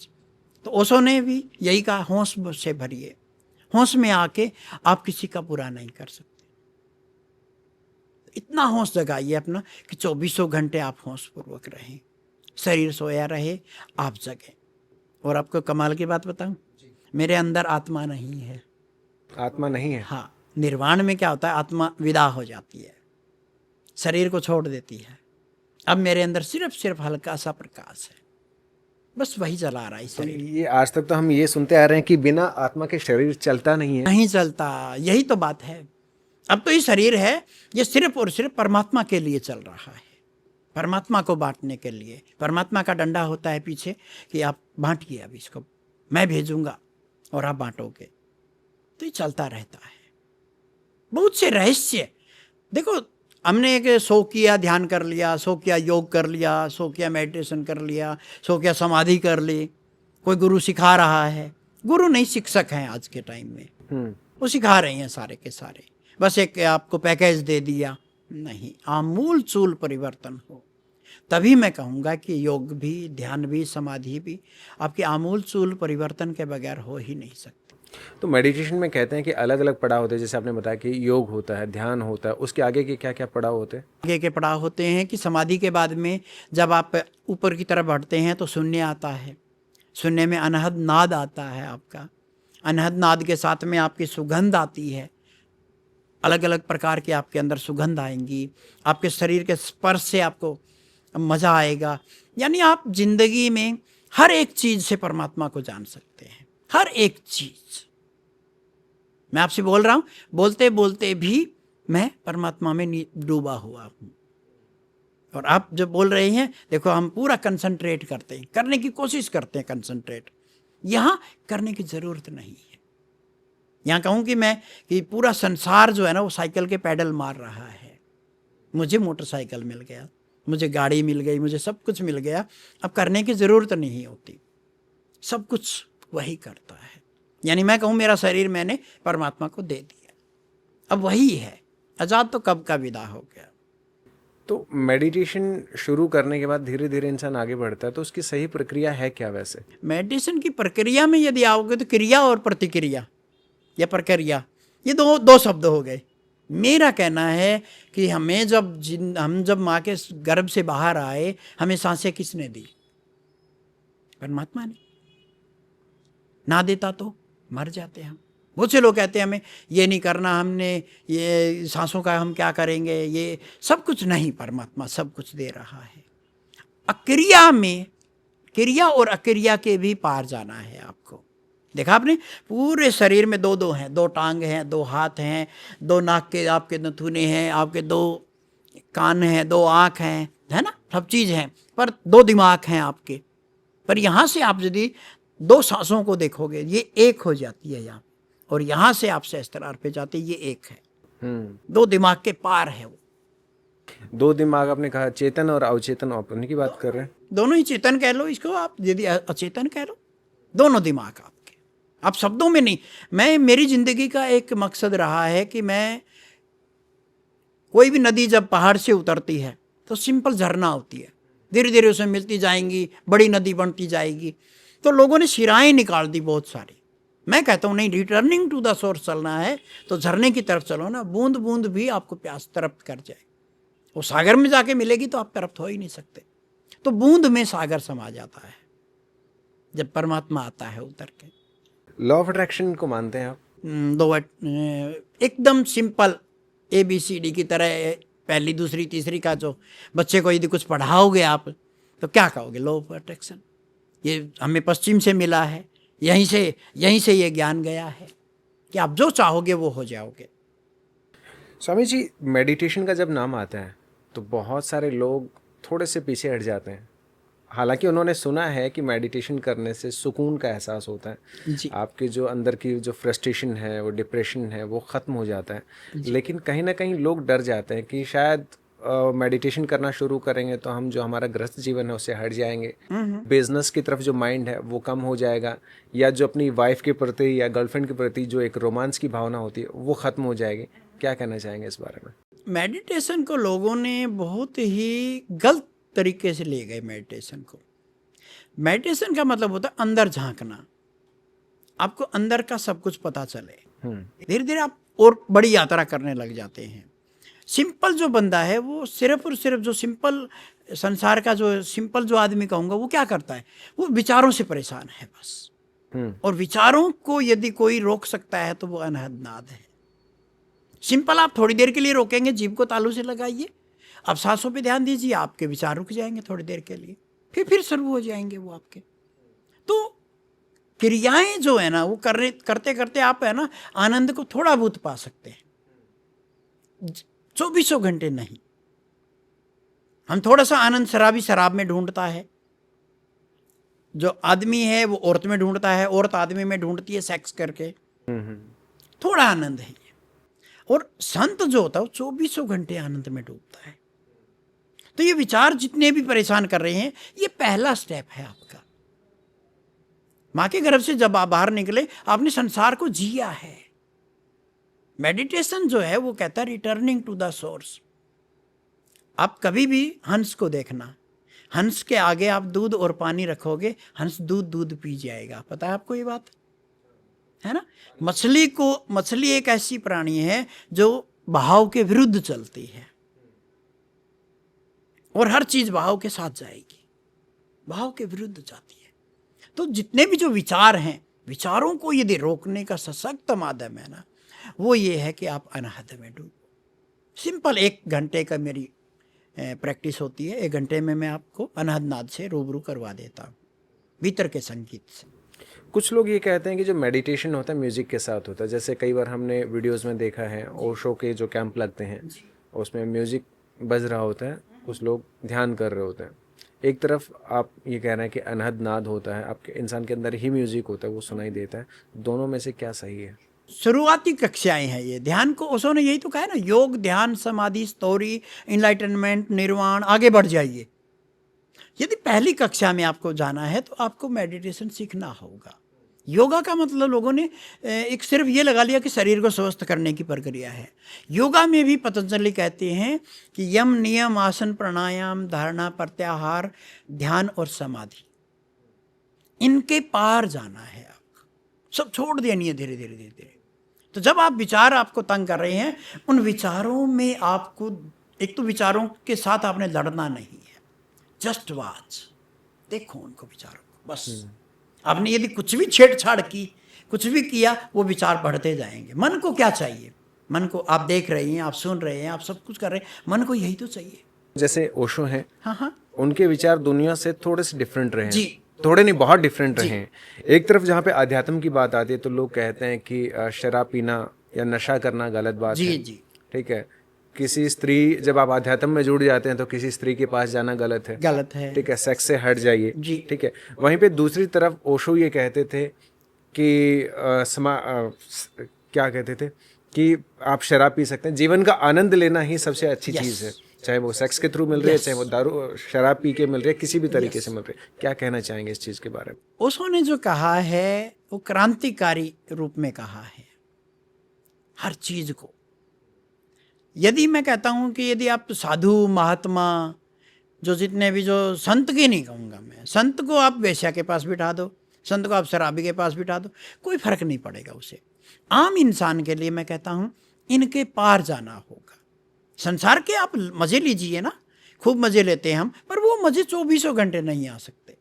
तो ओशो ने भी यही कहा, होश से भरिए, होश में आके आप किसी का बुरा नहीं कर सकते। इतना होश जगाइए अपना कि 24 घंटे आप होश पूर्वक रहें, शरीर सोया रहे, आप जगें। और आपको कमाल की बात बताऊं, मेरे अंदर आत्मा नहीं है। आत्मा नहीं है? हाँ, निर्वाण में क्या होता है, आत्मा विदा हो जाती है, शरीर को छोड़ देती है। अब मेरे अंदर सिर्फ हल्का सा प्रकाश है, बस वही जला रहा है तो शरीर। ये आज तक तो हम ये सुनते आ रहे हैं कि बिना आत्मा के शरीर चलता नहीं है। नहीं चलता, यही तो बात है। अब तो ये शरीर है, ये सिर्फ और सिर्फ परमात्मा के लिए चल रहा है, परमात्मा को बांटने के लिए। परमात्मा का डंडा होता है पीछे कि आप बांटिए, अब इसको मैं भेजूंगा और आप बांटोगे। तो ये चलता रहता है। बहुत से रहस्य देखो, हमने एक सो किया ध्यान कर लिया, सो किया योग कर लिया, सो किया मेडिटेशन कर लिया, सो किया समाधि कर ली। कोई गुरु सिखा रहा है, गुरु नहीं शिक्षक हैं आज के टाइम में, वो सिखा रहे हैं सारे के सारे, बस एक आपको पैकेज दे दिया। नहीं, आमूल चूल परिवर्तन हो, तभी मैं कहूँगा कि योग भी, ध्यान भी, समाधि भी आपके आमूल चूल परिवर्तन के बगैर हो ही नहीं सकते। तो मेडिटेशन में कहते हैं कि अलग अलग पड़ाव होते हैं, जैसे आपने बताया कि योग होता है, ध्यान होता है, उसके आगे के क्या क्या पड़ाव होते हैं? आगे के पड़ाव होते हैं कि समाधि के बाद में जब आप ऊपर की तरफ बढ़ते हैं तो शून्य आता है, शून्य में अनहद नाद आता है आपका, अनहद नाद के साथ में आपकी सुगंध आती है, अलग अलग प्रकार के आपके अंदर सुगंध आएंगी, आपके शरीर के स्पर्श से आपको मज़ा आएगा। यानी आप जिंदगी में हर एक चीज़ से परमात्मा को जान सकते हैं, हर एक चीज़। मैं आपसे बोल रहा हूँ, बोलते बोलते भी मैं परमात्मा में डूबा हुआ हूँ। और आप जब बोल रहे हैं, देखो हम पूरा कंसंट्रेट करते हैं, करने की कोशिश करते हैं कंसंट्रेट, यहाँ करने की ज़रूरत नहीं है। यहाँ कहूँ कि मैं कि पूरा संसार जो है ना वो साइकिल के पैडल मार रहा है। मुझे मोटरसाइकिल मिल गया, मुझे गाड़ी मिल गई, मुझे सब कुछ मिल गया, अब करने की ज़रूरत नहीं होती, सब कुछ वही करता है। यानी मैं कहूँ मेरा शरीर मैंने परमात्मा को दे दिया, अब वही है, आज़ाद तो कब का विदा हो गया। तो मेडिटेशन शुरू करने के बाद धीरे धीरे इंसान आगे बढ़ता है, तो उसकी सही प्रक्रिया है क्या वैसे? मेडिटेशन की प्रक्रिया में यदि आओगे तो क्रिया और प्रतिक्रिया या प्रक्रिया, ये दो दो शब्द हो गए। मेरा कहना है कि हमें हम जब माँ के गर्भ से बाहर आए, हमें सांसें किसने दी? परमात्मा ने। ना देता तो मर जाते हम। बहुत से लोग कहते हैं हमें ये नहीं करना, हमने ये सांसों का हम क्या करेंगे, ये सब कुछ नहीं, परमात्मा सब कुछ दे रहा है। अक्रिया में, क्रिया और अक्रिया के भी पार जाना है आपको। देखा आपने, पूरे शरीर में दो दो हैं, दो टांग हैं, दो हाथ हैं, दो नाक के आपके नथुने हैं, आपके दो कान हैं, दो आँख हैं, है ना, सब चीज़ हैं, पर दो दिमाग हैं आपके। पर यहाँ से आप यदि दो सांसों को देखोगे, ये एक हो जाती है यहाँ, और यहाँ से आप सहस्त्रार पे जाते, ये एक है। दो दिमाग के पार है वो। दो दिमाग आपने कहा, चेतन और अवचेतन, आप उन्हीं की बात कर रहे हैं? दोनों ही चेतन कह लो इसको आप, यदि अचेतन कह लो, दोनों दिमाग आपके। आप शब्दों में नहीं, मेरी जिंदगी का एक मकसद रहा है कि मैं, कोई भी नदी जब पहाड़ से उतरती है तो सिंपल झरना होती है, धीरे धीरे उसमें मिलती जाएंगी, बड़ी नदी बनती जाएगी। तो लोगों ने शिराएं निकाल दी बहुत सारी। मैं कहता हूँ नहीं, रिटर्निंग टू द सोर्स चलना है तो झरने की तरफ चलो ना, बूंद बूंद भी आपको प्यास तृप्त कर जाए। वो सागर में जाके मिलेगी तो आप तृप्त हो ही नहीं सकते। तो बूंद में सागर समा जाता है जब परमात्मा आता है उतर के। लॉ ऑफ अट्रैक्शन को मानते हैं आप? दो एकदम सिंपल ABCD की तरह, पहली दूसरी तीसरी का जो बच्चे को यदि कुछ पढ़ाओगे आप तो क्या कहोगे? Law of attraction. ये हमें पश्चिम से मिला है, यहीं से ये ज्ञान गया है कि आप जो चाहोगे वो हो जाओगे। स्वामी जी, मेडिटेशन का जब नाम आता है तो बहुत सारे लोग थोड़े से पीछे हट जाते हैं। हालांकि उन्होंने सुना है कि मेडिटेशन करने से सुकून का एहसास होता है, जी। आपके जो अंदर की जो फ्रस्ट्रेशन है, वो डिप्रेशन है, वो ख़त्म हो जाता है। लेकिन कहीं ना कहीं लोग डर जाते हैं कि शायद मेडिटेशन करना शुरू करेंगे तो हम जो हमारा गृहस्थ जीवन है उससे हट जाएंगे, बिजनेस की तरफ जो माइंड है वो कम हो जाएगा, या जो अपनी वाइफ के प्रति या गर्लफ्रेंड के प्रति जो एक रोमांस की भावना होती है वो ख़त्म हो जाएगी। क्या कहना चाहेंगे इस बारे में? मेडिटेशन को लोगों ने बहुत ही गलत तरीके से ले गए। मेडिटेशन का मतलब होता है अंदर झांकना, आपको अंदर का सब कुछ पता चले। धीरे धीरे आप और बड़ी यात्रा करने लग जाते हैं। सिंपल जो बंदा है वो सिर्फ और सिर्फ जो सिंपल संसार का जो सिंपल जो आदमी कहूँगा, वो क्या करता है? वो विचारों से परेशान है बस। और विचारों को यदि कोई रोक सकता है तो वो अनहद नाद है। सिंपल आप थोड़ी देर के लिए रोकेंगे, जीभ को तालू से लगाइए, अब सांसों पे ध्यान दीजिए, आपके विचार रुक जाएंगे थोड़ी देर के लिए, फिर शुरू हो जाएंगे वो आपके। तो क्रियाएं जो है ना वो करते करते आप है ना आनंद को थोड़ा बहुत पा सकते हैं, 24 घंटे नहीं। हम थोड़ा सा आनंद शराबी शराब में ढूंढता है, जो आदमी है वो औरत में ढूंढता है, औरत आदमी में ढूंढती है सेक्स करके, थोड़ा आनंद है ये। और संत जो होता है वो 24 घंटे आनंद में डूबता है। तो ये विचार जितने भी परेशान कर रहे हैं, ये पहला स्टेप है आपका। माँ के गर्भ से जब आप बाहर निकले, आपने संसार को जिया है। मेडिटेशन जो है वो कहता है रिटर्निंग टू द सोर्स। आप कभी भी हंस को देखना, हंस के आगे आप दूध और पानी रखोगे, हंस दूध पी जाएगा। पता है आपको ये बात, है ना? मछली एक ऐसी प्राणी है जो बहाव के विरुद्ध चलती है, और हर चीज बहाव के साथ जाएगी, बहाव के विरुद्ध जाती है। तो जितने भी जो विचार हैं, विचारों को यदि रोकने का सशक्त माध्यम है ना, वो ये है कि आप अनाहत में डूबो। सिंपल 1 घंटे का मेरी प्रैक्टिस होती है। 1 घंटे में मैं आपको अनाहत नाद से रूबरू करवा देता हूँ, भीतर के संगीत से। कुछ लोग ये कहते हैं कि जो मेडिटेशन होता है म्यूज़िक के साथ होता है। जैसे कई बार हमने वीडियोस में देखा है, ओशो के जो कैंप लगते हैं उसमें म्यूज़िक बज रहा होता है, कुछ लोग ध्यान कर रहे होते हैं। एक तरफ आप ये कह रहे हैं कि अनहद नाद होता है, आपके इंसान के अंदर ही म्यूज़िक होता है, वो सुनाई देता है। दोनों में से क्या सही है? शुरुआती कक्षाएं हैं ये ध्यान को। ओशो ने यही तो कहा है ना, योग, ध्यान, समाधि, स्तोरी, इनलाइटनमेंट, निर्वाण, आगे बढ़ जाइए। यदि पहली कक्षा में आपको जाना है तो आपको मेडिटेशन सीखना होगा। योगा का मतलब लोगों ने एक सिर्फ ये लगा लिया कि शरीर को स्वस्थ करने की प्रक्रिया है। योगा में भी पतंजलि कहते हैं कि यम, नियम, आसन, प्राणायाम, धारणा, प्रत्याहार, ध्यान और समाधि, इनके पार जाना है आपको, सब छोड़ देनी है धीरे धीरे धीरे धीरे। तो जब आप विचार आपको तंग कर रहे हैं, उन विचारों में आपको, एक तो विचारों के साथ आपने लड़ना नहीं है, जस्ट वॉच, देखो उनको विचारों को बस। आपने यदि कुछ भी छेड़छाड़ की, कुछ भी किया, वो विचार बढ़ते जाएंगे। मन को क्या चाहिए? मन को आप देख रहे हैं, आप सुन रहे हैं, आप सब कुछ कर रहे हैं, मन को यही तो चाहिए। जैसे ओशो हैं, हाँ हाँ उनके विचार दुनिया से थोड़े से डिफरेंट रहे हैं। जी। थोड़े नहीं, बहुत डिफरेंट रहे हैं। एक तरफ जहाँ पे अध्यात्म की बात आती है तो लोग कहते हैं कि शराब पीना या नशा करना गलत बात जी है। जी ठीक है। किसी स्त्री, जब आप अध्यात्म में जुड़ जाते हैं तो किसी स्त्री के पास जाना गलत है। गलत है। ठीक है, सेक्स से हट जाइए। जी। ठीक है। वहीं पे दूसरी तरफ ओशो ये कहते थे कि क्या कहते थे कि आप शराब पी सकते हैं, जीवन का आनंद लेना ही सबसे अच्छी चीज़ है, चाहे वो सेक्स के थ्रू मिल रही है, चाहे वो दारू शराब पी के मिल रही है, किसी भी तरीके से मिल रही है। क्या कहना चाहेंगे इस चीज़ के बारे में? ओशो ने जो कहा है वो क्रांतिकारी रूप में कहा है हर चीज को। यदि मैं कहता हूं कि यदि आप साधु महात्मा, जो जितने भी, जो संत की नहीं कहूँगा मैं, संत को आप वेश्या के पास बिठा दो, संत को आप शराबी के पास बिठा दो, कोई फर्क नहीं पड़ेगा उसे। आम इंसान के लिए मैं कहता हूँ इनके पार जाना होगा। संसार के आप मज़े लीजिए ना, खूब मज़े लेते हैं हम, पर वो मज़े 24 घंटे नहीं आ सकते।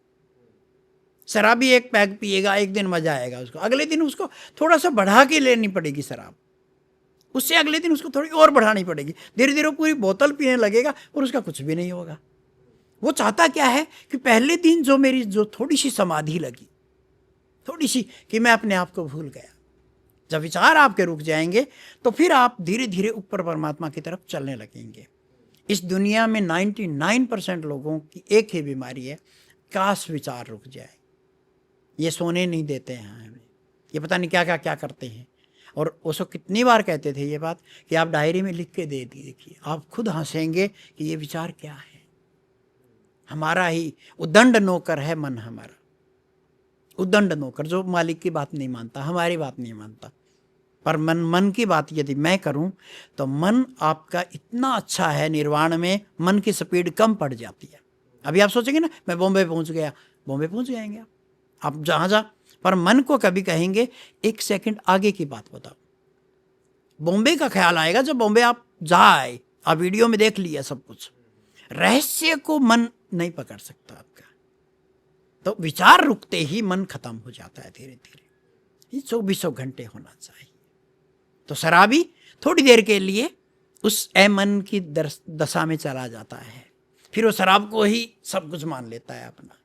शराबी एक पैग पिएगा, एक दिन मज़ा आएगा उसको, अगले दिन उसको थोड़ा सा बढ़ा के लेनी पड़ेगी शराब, उससे अगले दिन उसको थोड़ी और बढ़ानी पड़ेगी, धीरे धीरे वो पूरी बोतल पीने लगेगा और उसका कुछ भी नहीं होगा। वो चाहता क्या है कि पहले दिन जो मेरी जो थोड़ी सी समाधि लगी, थोड़ी सी, कि मैं अपने आप को भूल गया, जब विचार आपके रुक जाएंगे तो फिर आप धीरे धीरे ऊपर परमात्मा की तरफ चलने लगेंगे। इस दुनिया में 99% लोगों की एक ही बीमारी है, काश विचार रुक जाए। ये सोने नहीं देते हैं हमें, ये पता नहीं क्या क्या क्या करते हैं। और ओशो कितनी बार कहते थे ये बात कि आप डायरी में लिख के दे देखिए, आप खुद हंसेंगे कि ये विचार क्या है। हमारा ही उदंड नौकर है मन, हमारा उदंड नौकर, जो मालिक की बात नहीं मानता, हमारी बात नहीं मानता। पर मन की बात यदि मैं करूं तो मन आपका इतना अच्छा है, निर्वाण में मन की स्पीड कम पड़ जाती है। अभी आप सोचेंगे ना मैं बॉम्बे पहुंच गया, बॉम्बे पहुंच जाएंगे आप जहाँ जा, पर मन को कभी कहेंगे 1 सेकंड आगे की बात बताओ। बॉम्बे का ख्याल आएगा जब बॉम्बे आप जाए, आप वीडियो में देख लिया सब कुछ। रहस्य को मन नहीं पकड़ सकता आपका, तो विचार रुकते ही मन खत्म हो जाता है धीरे धीरे। ये 24 घंटे होना चाहिए। तो शराबी थोड़ी देर के लिए उस मन की दशा में चला जाता है, फिर वो शराब को ही सब कुछ मान लेता है अपना।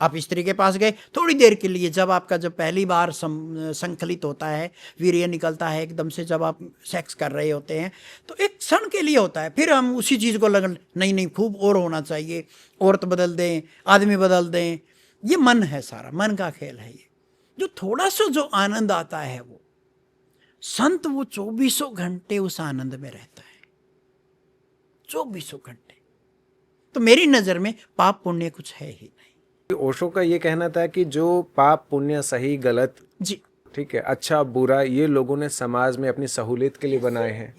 आप स्त्री के पास गए थोड़ी देर के लिए, जब आपका जब पहली बार संकलित होता है, वीर्य निकलता है एकदम से, जब आप सेक्स कर रहे होते हैं तो एक क्षण के लिए होता है, फिर हम उसी चीज़ को लगन नहीं खूब और होना चाहिए, औरत बदल दें, आदमी बदल दें। ये मन है, सारा मन का खेल है ये। जो थोड़ा सा जो आनंद आता है वो संत, वो 24 घंटे उस आनंद में रहता है, 24 घंटे। तो मेरी नज़र में पाप पुण्य कुछ है ही नहीं। ओशो का ये कहना था कि जो पाप पुण्य, सही गलत, जी, ठीक है, अच्छा बुरा, ये लोगों ने समाज में अपनी सहूलियत के लिए बनाए हैं।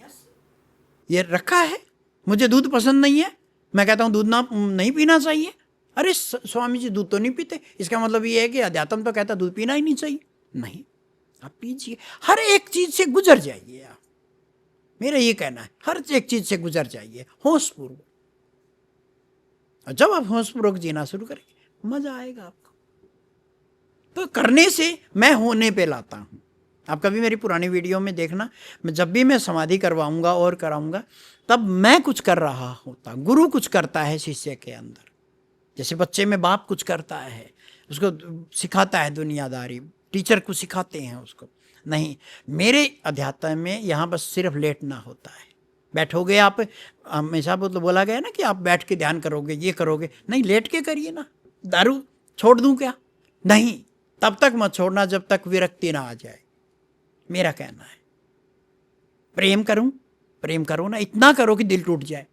ये रखा है। मुझे दूध पसंद नहीं है, मैं कहता हूँ दूध ना नहीं पीना चाहिए। अरे स्वामी जी दूध तो नहीं पीते, इसका मतलब ये है कि अध्यात्म तो कहता दूध पीना ही नहीं चाहिए। नहीं, आप पीजिए, हर एक चीज से गुजर जाइए आप। मेरा ये कहना है, हर एक चीज से गुजर जाइए होशपूर्वक। और जब आप होशपूर्वक जीना शुरू करेंगे मजा आएगा आपको। तो करने से मैं होने पे लाता हूं। आप कभी मेरी पुरानी वीडियो में देखना, मैं जब भी मैं समाधि करवाऊंगा और कराऊंगा तब मैं कुछ कर रहा होता, गुरु कुछ करता है शिष्य के अंदर। जैसे बच्चे में बाप कुछ करता है, उसको सिखाता है दुनियादारी, टीचर को सिखाते हैं उसको। नहीं, मेरे अध्यात्म में यहाँ बस सिर्फ लेटना होता है। बैठोगे आप, हमेशा बोला गया ना कि आप बैठ के ध्यान करोगे, ये करोगे, नहीं लेट के करिए ना। दारू छोड़ दूं क्या? नहीं, तब तक मत छोड़ना जब तक विरक्ति ना आ जाए, मेरा कहना है। प्रेम करो ना, इतना करो कि दिल टूट जाए,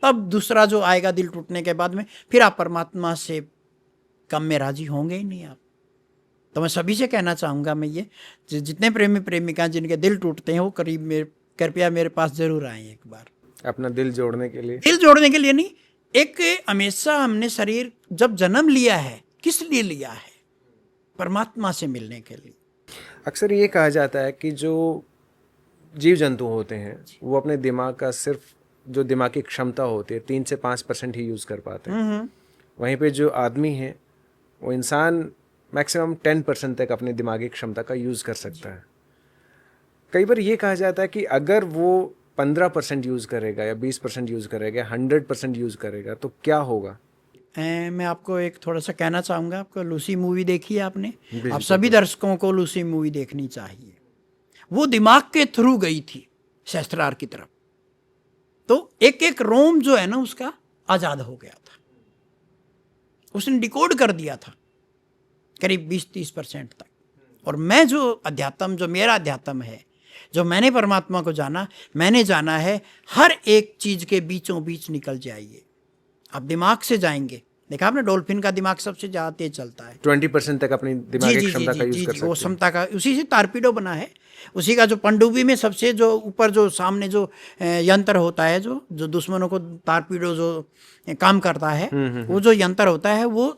तब दूसरा जो आएगा दिल टूटने के बाद में, फिर आप परमात्मा से कम में राजी होंगे ही नहीं आप। तो मैं सभी से कहना चाहूँगा, मैं ये जितने प्रेमी प्रेमिका जिनके दिल टूटते हैं वो कृपया मेरे पास ज़रूर आएँ एक बार, अपना दिल जोड़ने के लिए। दिल जोड़ने के लिए नहीं, एक हमेशा हमने शरीर जब जन्म लिया है किस लिए लिया है? परमात्मा से मिलने के लिए। अक्सर ये कहा जाता है कि जो जीव जंतु होते हैं वो अपने दिमाग का सिर्फ जो दिमाग की क्षमता होती है 3 से 5% ही यूज़ कर पाते हैं। वहीं पे जो आदमी है वो इंसान मैक्सिमम 10% तक अपने दिमागी क्षमता का यूज़ कर सकता है। कई बार ये कहा जाता है कि अगर वो 15% यूज़ करेगा या 20% यूज़ करेगा, 100% यूज़ करेगा तो क्या होगा? मैं आपको एक थोड़ा सा कहना चाहूँगा, आपको लूसी मूवी देखी है आपने? आप सभी दर्शकों को लूसी मूवी देखनी चाहिए। वो दिमाग के थ्रू गई थी सहस्त्रार की तरफ, तो एक एक रोम जो है ना उसका आज़ाद हो गया था, उसने डिकोड कर दिया था करीब 20-30% तक। और मैं जो अध्यात्म, जो मेरा अध्यात्म है, जो मैंने परमात्मा को जाना, मैंने जाना है हर एक चीज़ के बीचों बीच निकल जाइए। आप दिमाग से जाएंगे, देखा आपने डॉल्फिन का दिमाग सबसे ज़्यादा तेज चलता है, 20% तक अपनी दिमागी क्षमता का यूज़ कर सकते वो हैं। क्षमता का, उसी से टारपीडो बना है, उसी का जो पनडुब्बी में सबसे जो ऊपर जो सामने जो यंत्र होता है, जो दुश्मनों को टारपीडो जो काम करता है, वो जो यंत्र होता है वो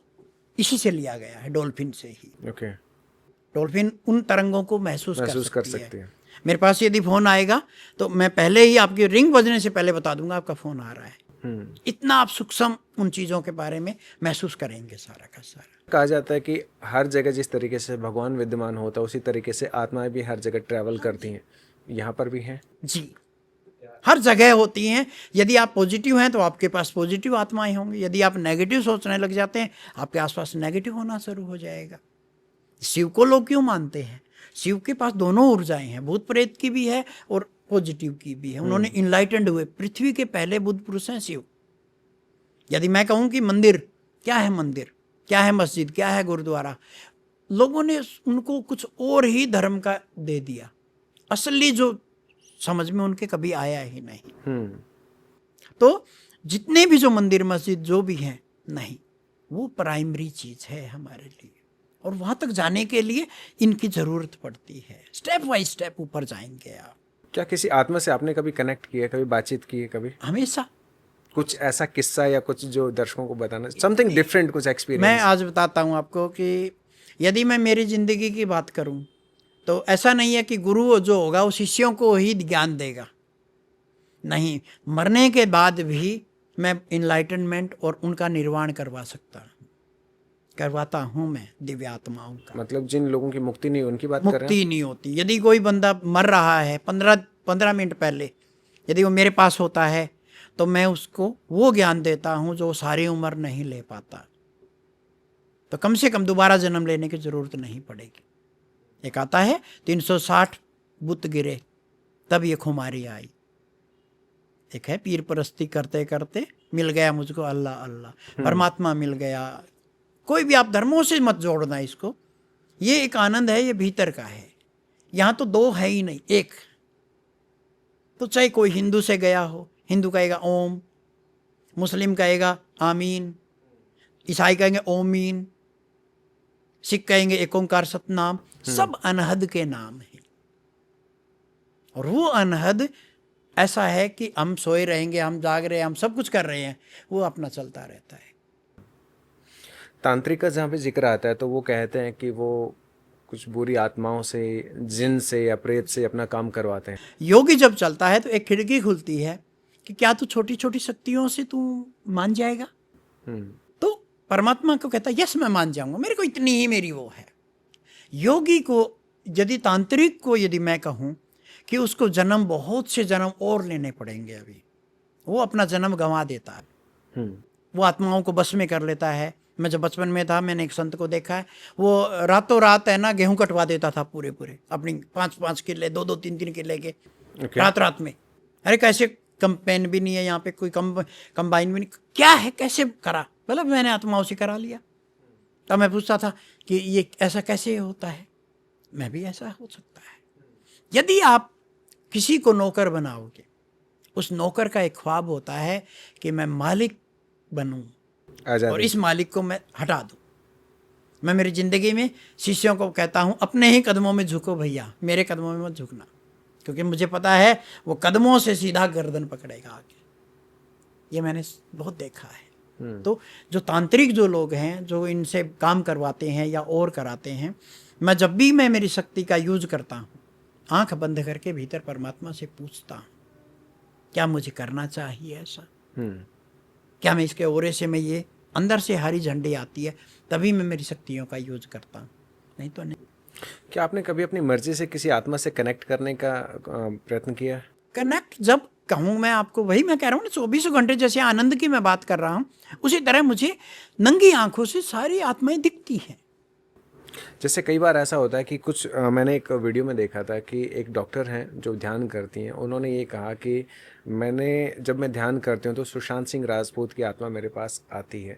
इसी से लिया गया है, डॉल्फिन से ही। ओके, डॉल्फिन उन तरंगों को महसूस कर सकती सकती है। है। मेरे पास यदि फ़ोन आएगा तो मैं पहले ही आपकी रिंग बजने से पहले बता दूंगा आपका फ़ोन आ रहा है। इतना आप सूक्ष्म उन चीज़ों के बारे में महसूस करेंगे सारा का सारा। कहा जाता है कि हर जगह जिस तरीके से भगवान विद्यमान होता है उसी तरीके से आत्माएं भी हर जगह ट्रैवल करती हैं, यहाँ पर भी हैं जी, हर जगह होती हैं। यदि आप पॉजिटिव हैं तो आपके पास पॉजिटिव आत्माएं होंगी, यदि आप नेगेटिव सोचने लग जाते हैं आपके आसपास नेगेटिव होना शुरू हो जाएगा। शिव को लोग क्यों मानते हैं? शिव के पास दोनों ऊर्जाएं हैं, भूत प्रेत की भी है और पॉजिटिव की भी है। उन्होंने इनलाइटेंड हुए, पृथ्वी के पहले बुद्ध पुरुष हैं शिव। यदि मैं कहूँ कि मंदिर क्या है, मंदिर क्या है, मस्जिद क्या है, गुरुद्वारा, लोगों ने उनको कुछ और ही धर्म का दे दिया, असली जो समझ में उनके कभी आया ही नहीं। तो जितने भी जो मंदिर मस्जिद जो भी हैं, नहीं, वो प्राइमरी चीज है हमारे लिए, और वहां तक जाने के लिए इनकी जरूरत पड़ती है। स्टेप बाय स्टेप ऊपर जाएंगे आप। क्या किसी आत्मा से आपने कभी कनेक्ट किया, कभी बातचीत की है? कभी हमेशा कुछ ऐसा किस्सा या कुछ जो दर्शकों को बताना, समथिंग डिफरेंट, कुछ एक्सपीरियंस? मैं आज बताता हूँ आपको कि यदि मैं मेरी जिंदगी की बात करूँ तो ऐसा नहीं है कि गुरु जो होगा वो शिष्यों को ही ज्ञान देगा, नहीं, मरने के बाद भी मैं इनलाइटनमेंट और उनका निर्वाण करवाता हूँ मैं दिव्य आत्माओं का। मतलब जिन लोगों की मुक्ति नहीं, उनकी बात कर रहे हैं? मुक्ति नहीं होती। यदि कोई बंदा मर रहा है 15 मिनट पहले, यदि वो मेरे पास होता है तो मैं उसको वो ज्ञान देता हूँ जो सारी उम्र नहीं ले पाता, तो कम से कम दोबारा जन्म लेने की जरूरत नहीं पड़ेगी। एक आता है 360 बुत गिरे तब ये खुमारी आई, एक है पीर परस्ती करते करते मिल गया मुझको अल्लाह अल्लाह, परमात्मा मिल गया। कोई भी आप धर्मों से मत जोड़ना इसको, ये एक आनंद है, ये भीतर का है। यहाँ तो दो है ही नहीं, एक। तो चाहे कोई हिंदू से गया हो, हिंदू कहेगा ओम, मुस्लिम कहेगा आमीन, ईसाई कहेंगे ओमीन, सिख कहेंगे एक ओंकार सतनाम, सब अनहद के नाम हैं। और वो अनहद ऐसा है कि हम सोए रहेंगे, हम जाग रहे हैं, हम सब कुछ कर रहे हैं, वो अपना चलता रहता है। तांत्रिक का जहाँ पे जिक्र आता है तो वो कहते हैं कि वो कुछ बुरी आत्माओं से, जिन से या प्रेत से अपना काम करवाते हैं। योगी जब चलता है तो एक खिड़की खुलती है कि क्या तू छोटी छोटी शक्तियों से तू मान जाएगा? तो परमात्मा को कहता है यस मैं मान जाऊंगा, मेरे को इतनी ही मेरी वो है। योगी को, यदि तांत्रिक को यदि मैं कहूँ कि उसको जन्म, बहुत से जन्म और लेने पड़ेंगे, अभी वो अपना जन्म गंवा देता है, वो आत्माओं को बस में कर लेता है। मैं जब बचपन में था मैंने एक संत को देखा है, वो रातों रात है ना गेहूं कटवा देता था पूरे अपनी 5-5 किले, 2-2, 3-3 किले के, रात में। अरे कैसे, कंपेन भी नहीं है यहाँ पे, कोई कंबाइन भी नहीं, क्या है, कैसे करा? मतलब मैंने आत्माओं से करा लिया। तब मैं पूछता था कि ये ऐसा कैसे होता है, मैं भी ऐसा हो सकता है। यदि आप किसी को नौकर बनाओगे, उस नौकर का एक ख्वाब होता है कि मैं मालिक बनूं और इस मालिक को मैं हटा दूं। मैं मेरी ज़िंदगी में शिष्यों को कहता हूँ, अपने ही कदमों में झुको भैया, मेरे कदमों में मत झुकना, क्योंकि मुझे पता है वो कदमों से सीधा गर्दन पकड़ेगा आगे। ये मैंने बहुत देखा है। तो जो तांत्रिक जो लोग हैं, जो इनसे काम करवाते हैं या और कराते हैं, मैं जब भी मैं मेरी शक्ति का यूज करता हूँ, आंख बंद करके भीतर परमात्मा से पूछता हूँ, क्या मुझे करना चाहिए ऐसा? क्या मैं इसके ओरे से मैं ये अंदर से हरी झंडी आती है तभी मैं मेरी शक्तियों का यूज करता हूँ, नहीं तो नहीं। क्या आपने कभी अपनी मर्जी से किसी आत्मा से कनेक्ट करने का प्रयत्न किया? कनेक्ट जब कहूँ मैं आपको, वही मैं कह रहा हूँ ना, 24 घंटे जैसे आनंद की मैं बात कर रहा हूँ, उसी तरह मुझे नंगी आंखों से सारी आत्माएं दिखती हैं। जैसे कई बार ऐसा होता है कि कुछ मैंने एक वीडियो में देखा था कि एक डॉक्टर हैं जो ध्यान करती हैं, उन्होंने ये कहा कि जब मैं ध्यान करती हूँ तो सुशांत सिंह राजपूत की आत्मा मेरे पास आती है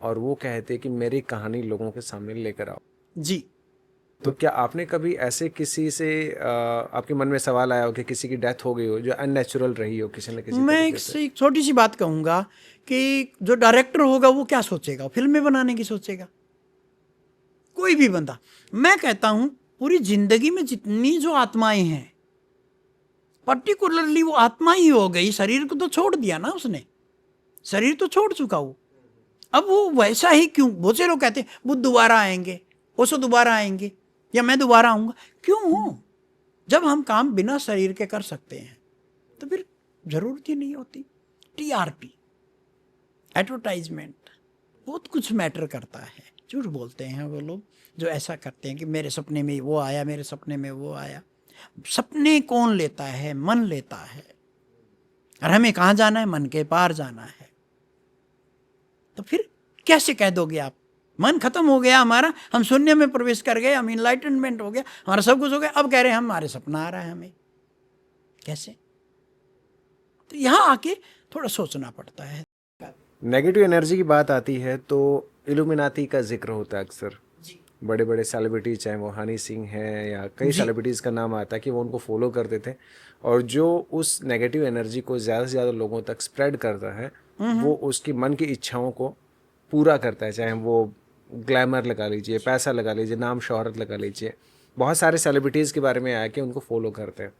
और वो कहते हैं कि मेरी कहानी लोगों के सामने लेकर आओ। जी। तो क्या आपने कभी ऐसे किसी से आपके मन में सवाल आया हो कि किसी की डेथ हो गई हो जो अननेचुरल रही हो किसी न किसी मैं तरीके से? एक छोटी सी बात कहूँगा कि जो डायरेक्टर होगा वो क्या सोचेगा, फिल्में बनाने की सोचेगा, कोई भी बंदा। मैं कहता हूँ पूरी जिंदगी में जितनी जो आत्माएं हैं, पर्टिकुलरली वो आत्मा ही हो गई, शरीर को तो छोड़ दिया ना उसने, शरीर तो छोड़ चुका वो, अब वो वैसा ही क्यों? बहुत से लोग कहते हैं वो दोबारा आएंगे, ओसो दोबारा आएंगे, या मैं दोबारा आऊँगा। क्यों हो? जब हम काम बिना शरीर के कर सकते हैं तो फिर जरूरत ही नहीं होती। टीआरपी, एडवर्टाइजमेंट, बहुत कुछ मैटर करता है। झूठ बोलते हैं वो लोग जो ऐसा करते हैं कि मेरे सपने में वो आया, मेरे सपने में वो आया। सपने कौन लेता है? मन लेता है। और हमें कहाँ जाना है? मन के पार जाना है। तो फिर कैसे कह दोगे आप मन खत्म हो गया हमारा, हम शून्य में प्रवेश कर गए, हम इनलाइटनमेंट हो गया, हमारा सब कुछ हो गया, अब कह रहे हैं हमारे सपना आ रहा है हमें? कैसे? तो यहाँ आके थोड़ा सोचना पड़ता है। नेगेटिव एनर्जी की बात आती है तो इल्यूमिनाती का जिक्र होता है अक्सर। बड़े बड़े सेलिब्रिटी, चाहे वो हनी सिंह हैं या कई सेलिब्रिटीज़ का नाम आता है कि वो उनको फॉलो करते थे, और जो उस नेगेटिव एनर्जी को ज़्यादा से ज़्यादा लोगों तक स्प्रेड करता है वो उसकी मन की इच्छाओं को पूरा करता है, चाहे वो ग्लैमर लगा लीजिए, पैसा लगा लीजिए, नाम शोहरत लगा लीजिए। बहुत सारे सेलिब्रिटीज़ के बारे में आया कि उनको फॉलो करते हैं।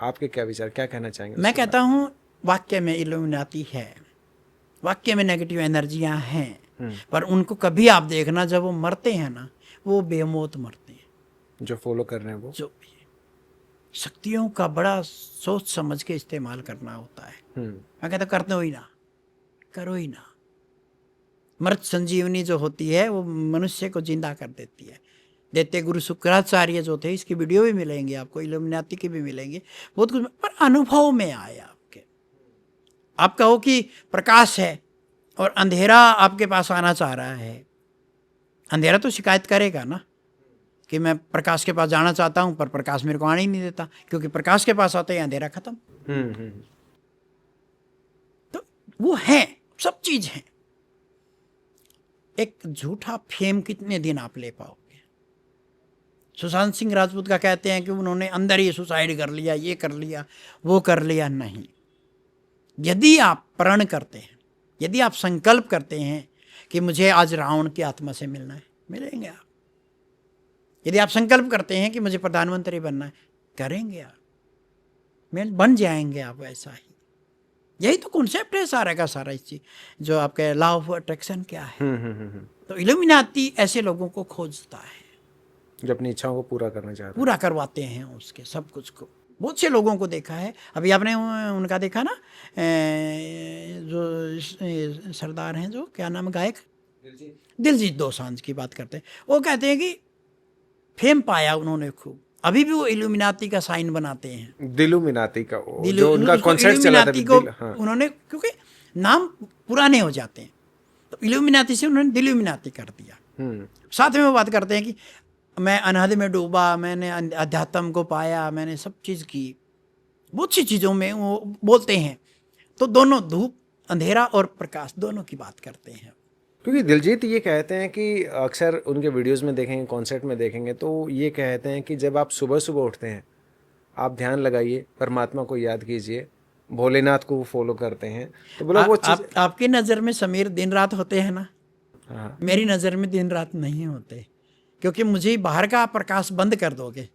आपके क्या विचार, क्या कहना चाहेंगे? मैं कहता हूँ वाक्य में इल्यूमिनाती है, वाक्य में नेगेटिव एनर्जियाँ हैं, पर उनको कभी आप देखना जब वो मरते हैं ना, वो बेमौत मरते हैं। जो फॉलो कर रहे हैं वो जो शक्तियों का बड़ा सोच समझ के इस्तेमाल करना होता है। मैं कहता करते हो ही ना, करो ही ना। मृत संजीवनी जो होती है वो मनुष्य को जिंदा कर देती है। देते गुरु शुक्राचार्य जो थे, इसकी वीडियो भी मिलेंगे आपको, इल्यूमिनाती की भी मिलेंगे, बहुत कुछ, पर अनुभव में आए आपके। आप कहो कि प्रकाश है और अंधेरा आपके पास आना चाह रहा है, अंधेरा तो शिकायत करेगा ना कि मैं प्रकाश के पास जाना चाहता हूं पर प्रकाश मेरे को आने ही नहीं देता, क्योंकि प्रकाश के पास आते ही अंधेरा खत्म। तो वो है, सब चीज है। एक झूठा फेम कितने दिन आप ले पाओगे? सुशांत सिंह राजपूत का कहते हैं कि उन्होंने अंदर ही सुसाइड कर लिया, ये कर लिया, वो कर लिया। नहीं, यदि आप प्रण करते हैं, यदि आप संकल्प करते हैं कि मुझे आज रावण की आत्मा से मिलना है, मिलेंगे आप। यदि आप संकल्प करते हैं कि मुझे प्रधानमंत्री बनना है, करेंगे आप, बन जाएंगे आप वैसा ही। यही तो कॉन्सेप्ट है सारा का सारा इस चीज, जो आपके लॉ ऑफ अट्रैक्शन क्या है। तो इल्यूमिनाती ऐसे लोगों को खोजता है जो अपनी इच्छाओं को पूरा करना चाहते हैं, पूरा करवाते हैं उसके सब कुछ को। बहुत से लोगों को देखा है। अभी आपने उनका देखा ना, जो सरदार हैं, जो क्या नाम, गायक दिलजीत दोसांझ की बात करते हैं। वो कहते हैं कि फेम पाया उन्होंने खूब, अभी भी वो इल्यूमिनाती का साइन बनाते हैं। दिलुमिनाती का जो उनका कॉन्सेप्ट चला था, उन्होंने, क्योंकि नाम पुराने हो जाते हैं, तो इल्यूमिनाती से उन्होंने दिलुमिनाती कर दिया। साथ में वो बात करते हैं कि मैं अनहद में डूबा, मैंने अध्यात्म को पाया, मैंने सब चीज़ की, बहुत सी चीज़ों में वो बोलते हैं। तो दोनों, धूप, अंधेरा और प्रकाश, दोनों की बात करते हैं। क्योंकि दिलजीत ये कहते हैं कि अक्सर उनके वीडियोस में देखेंगे, कॉन्सर्ट में देखेंगे, तो ये कहते हैं कि जब आप सुबह सुबह उठते हैं, आप ध्यान लगाइए, परमात्मा को याद कीजिए, भोलेनाथ को फॉलो करते हैं, तो बोला वो चीज़। आपकी नज़र में समीर दिन रात होते हैं ना? हाँ। मेरी नज़र में दिन रात नहीं होते, क्योंकि मुझे बाहर का प्रकाश बंद कर दोगे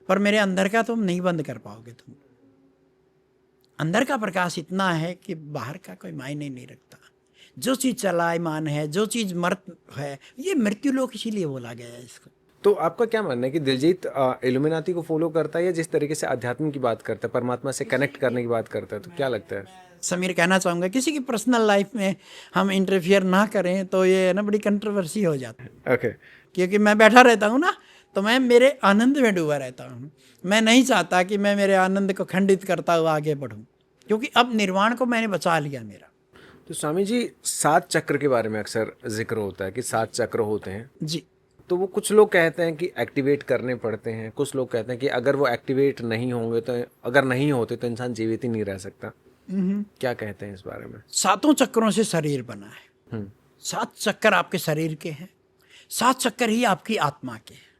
पर मेरे अंदर का तुम नहीं बंद कर पाओगे। तुम अंदर का प्रकाश इतना है कि बाहर का कोई मायने नहीं रखता। जो चीज़ चलायमान है, जो चीज़ मर्त है, ये मृत्यु लोक इसीलिए बोला गया है इसको। तो आपका क्या मानना है कि दिलजीत इल्यूमिनाती को फॉलो करता है या जिस तरीके से अध्यात्म की बात करता है, परमात्मा से कनेक्ट करने की बात करता है, तो क्या लगता है? समीर कहना चाहूँगा किसी की पर्सनल लाइफ में हम इंटरफियर ना करें तो ये ना बड़ी कंट्रोवर्सी हो जाती है। ओके। क्योंकि मैं बैठा रहता हूँ ना, तो मैं मेरे आनंद में डूबा रहता हूँ। मैं नहीं चाहता कि मैं मेरे आनंद को खंडित करता हुआ आगे बढ़ूँ, क्योंकि अब निर्वाण को मैंने बचा लिया मेरा। तो स्वामी जी, 7 चक्र के बारे में अक्सर जिक्र होता है कि 7 चक्र होते हैं। जी। तो वो कुछ लोग कहते हैं कि एक्टिवेट करने पड़ते हैं, कुछ लोग कहते हैं कि अगर वो एक्टिवेट नहीं होंगे तो, अगर नहीं होते तो इंसान जीवित ही नहीं रह सकता। क्या कहते हैं इस बारे में? 7 चक्रों से शरीर बना है। 7 चक्कर आपके शरीर के हैं, 7 चक्कर ही आपकी आत्मा के हैं।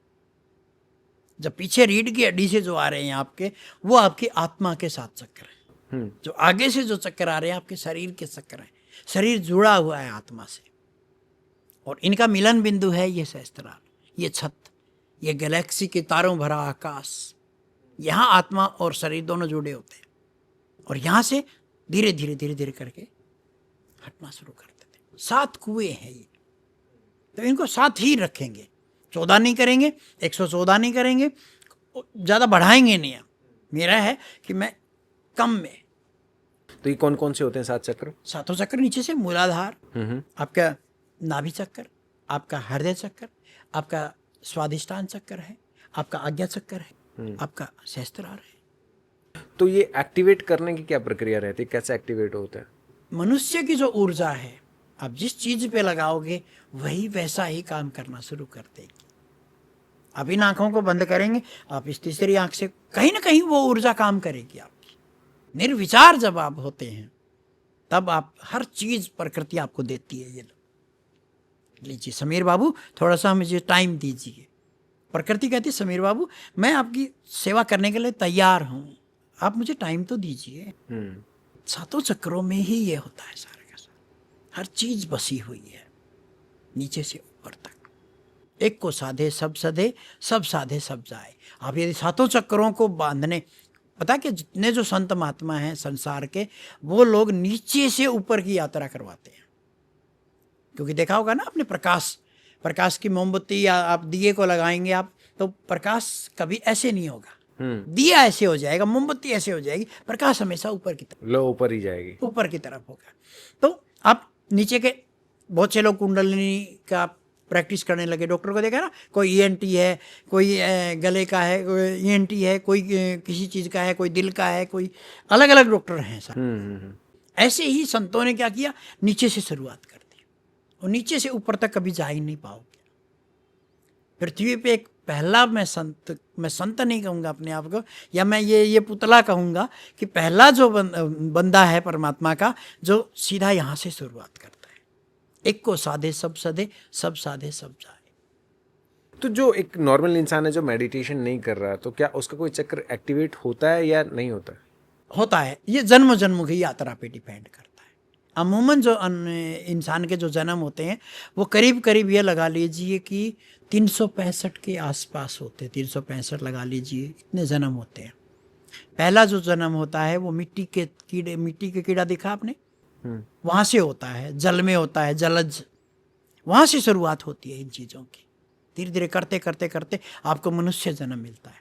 जब पीछे रीढ़ की हड्डी से जो आ रहे हैं आपके, वो आपकी आत्मा के 7 चक्कर हैं। जो आगे से जो चक्कर आ रहे हैं आपके शरीर के चक्कर हैं। शरीर जुड़ा हुआ है आत्मा से, और इनका मिलन बिंदु है ये सहस्त्रार, ये छत, ये गैलेक्सी के तारों भरा आकाश। यहाँ आत्मा और शरीर दोनों जुड़े होते हैं, और यहाँ से धीरे धीरे धीरे धीरे करके हटना शुरू कर देते हैं। 7 कुएं हैं ये, तो इनको 7 ही रखेंगे। 14 नहीं करेंगे, 114 नहीं करेंगे, ज़्यादा बढ़ाएंगे नहीं। मेरा है कि मैं कम में। तो ये कौन कौन से होते हैं 7 चक्र? 7 चक्र नीचे से मूलाधार, आपका नाभि चक्कर, आपका हृदय चक्कर, आपका स्वादिष्टान चक्कर है, आपका आज्ञा चक्कर है, आपका सहस्त्रार है। तो ये एक्टिवेट करने की क्या प्रक्रिया रहती है, कैसे एक्टिवेट होता है? मनुष्य की जो ऊर्जा है, आप जिस चीज पे लगाओगे वही वैसा ही काम करना शुरू कर देगी। आप इन आंखों को बंद करेंगे, आप इस तीसरी आंख से कहीं ना कहीं वो ऊर्जा काम करेगी आपकी। निर्विचार जब आप होते हैं तब आप हर चीज प्रकृति आपको देती है। ये लीजिए समीर बाबू, थोड़ा सा मुझे टाइम दीजिए। प्रकृति कहती है समीर बाबू, मैं आपकी सेवा करने के लिए तैयार हूं, आप मुझे टाइम तो दीजिए। 7 चक्रों में ही ये होता है सारा का सारा। हर चीज बसी हुई है नीचे से ऊपर तक। एक को साधे सब सधे, सब साधे सब जाए। आप यदि 7 चक्रों को बांधने, पता कि जितने जो संत महात्मा हैं संसार के, वो लोग नीचे से ऊपर की यात्रा करवाते हैं। क्योंकि देखा होगा ना आपने, प्रकाश की मोमबत्ती या आप दिए को लगाएंगे आप, तो प्रकाश कभी ऐसे नहीं होगा। दिया ऐसे हो जाएगा, मोमबत्ती ऐसे हो जाएगी, प्रकाश हमेशा ऊपर की तरफ, लो ऊपर ही जाएगी, ऊपर की तरफ होगा। तो आप नीचे के, बहुत से लोग कुंडलिनी का प्रैक्टिस करने लगे। डॉक्टर को देखा ना, कोई ईएनटी है, कोई गले का है, कोई ईएनटी है, कोई किसी चीज़ का है, कोई दिल का है, कोई अलग अलग डॉक्टर हैं सब। ऐसे ही संतों ने क्या किया, नीचे से शुरुआत कर दी, और नीचे से ऊपर तक कभी जा ही नहीं पाओगे। पृथ्वी पे एक पहला, मैं संत नहीं कहूँगा अपने आप को, या मैं ये पुतला कहूँगा कि पहला जो बंदा है परमात्मा का, जो सीधा यहाँ से शुरुआत करता है। एक को साधे सब सधे, सब साधे सब जाए। तो जो एक नॉर्मल इंसान है जो मेडिटेशन नहीं कर रहा, तो क्या उसका कोई चक्र एक्टिवेट होता है या नहीं होता? होता है। ये जन्म जन्म की यात्रा पे डिपेंड करता है। अमूमन जो इंसान के जो जन्म होते हैं वो करीब करीब ये लगा लीजिए कि 365 के आसपास होते हैं। 365 लगा लीजिए, इतने जन्म होते हैं। पहला जो जन्म होता है वो मिट्टी के कीड़ा देखा आपने, वहाँ से होता है। जल में होता है, जलज, वहाँ से शुरुआत होती है इन चीज़ों की। धीरे धीरे करते करते करते आपको मनुष्य जन्म मिलता है।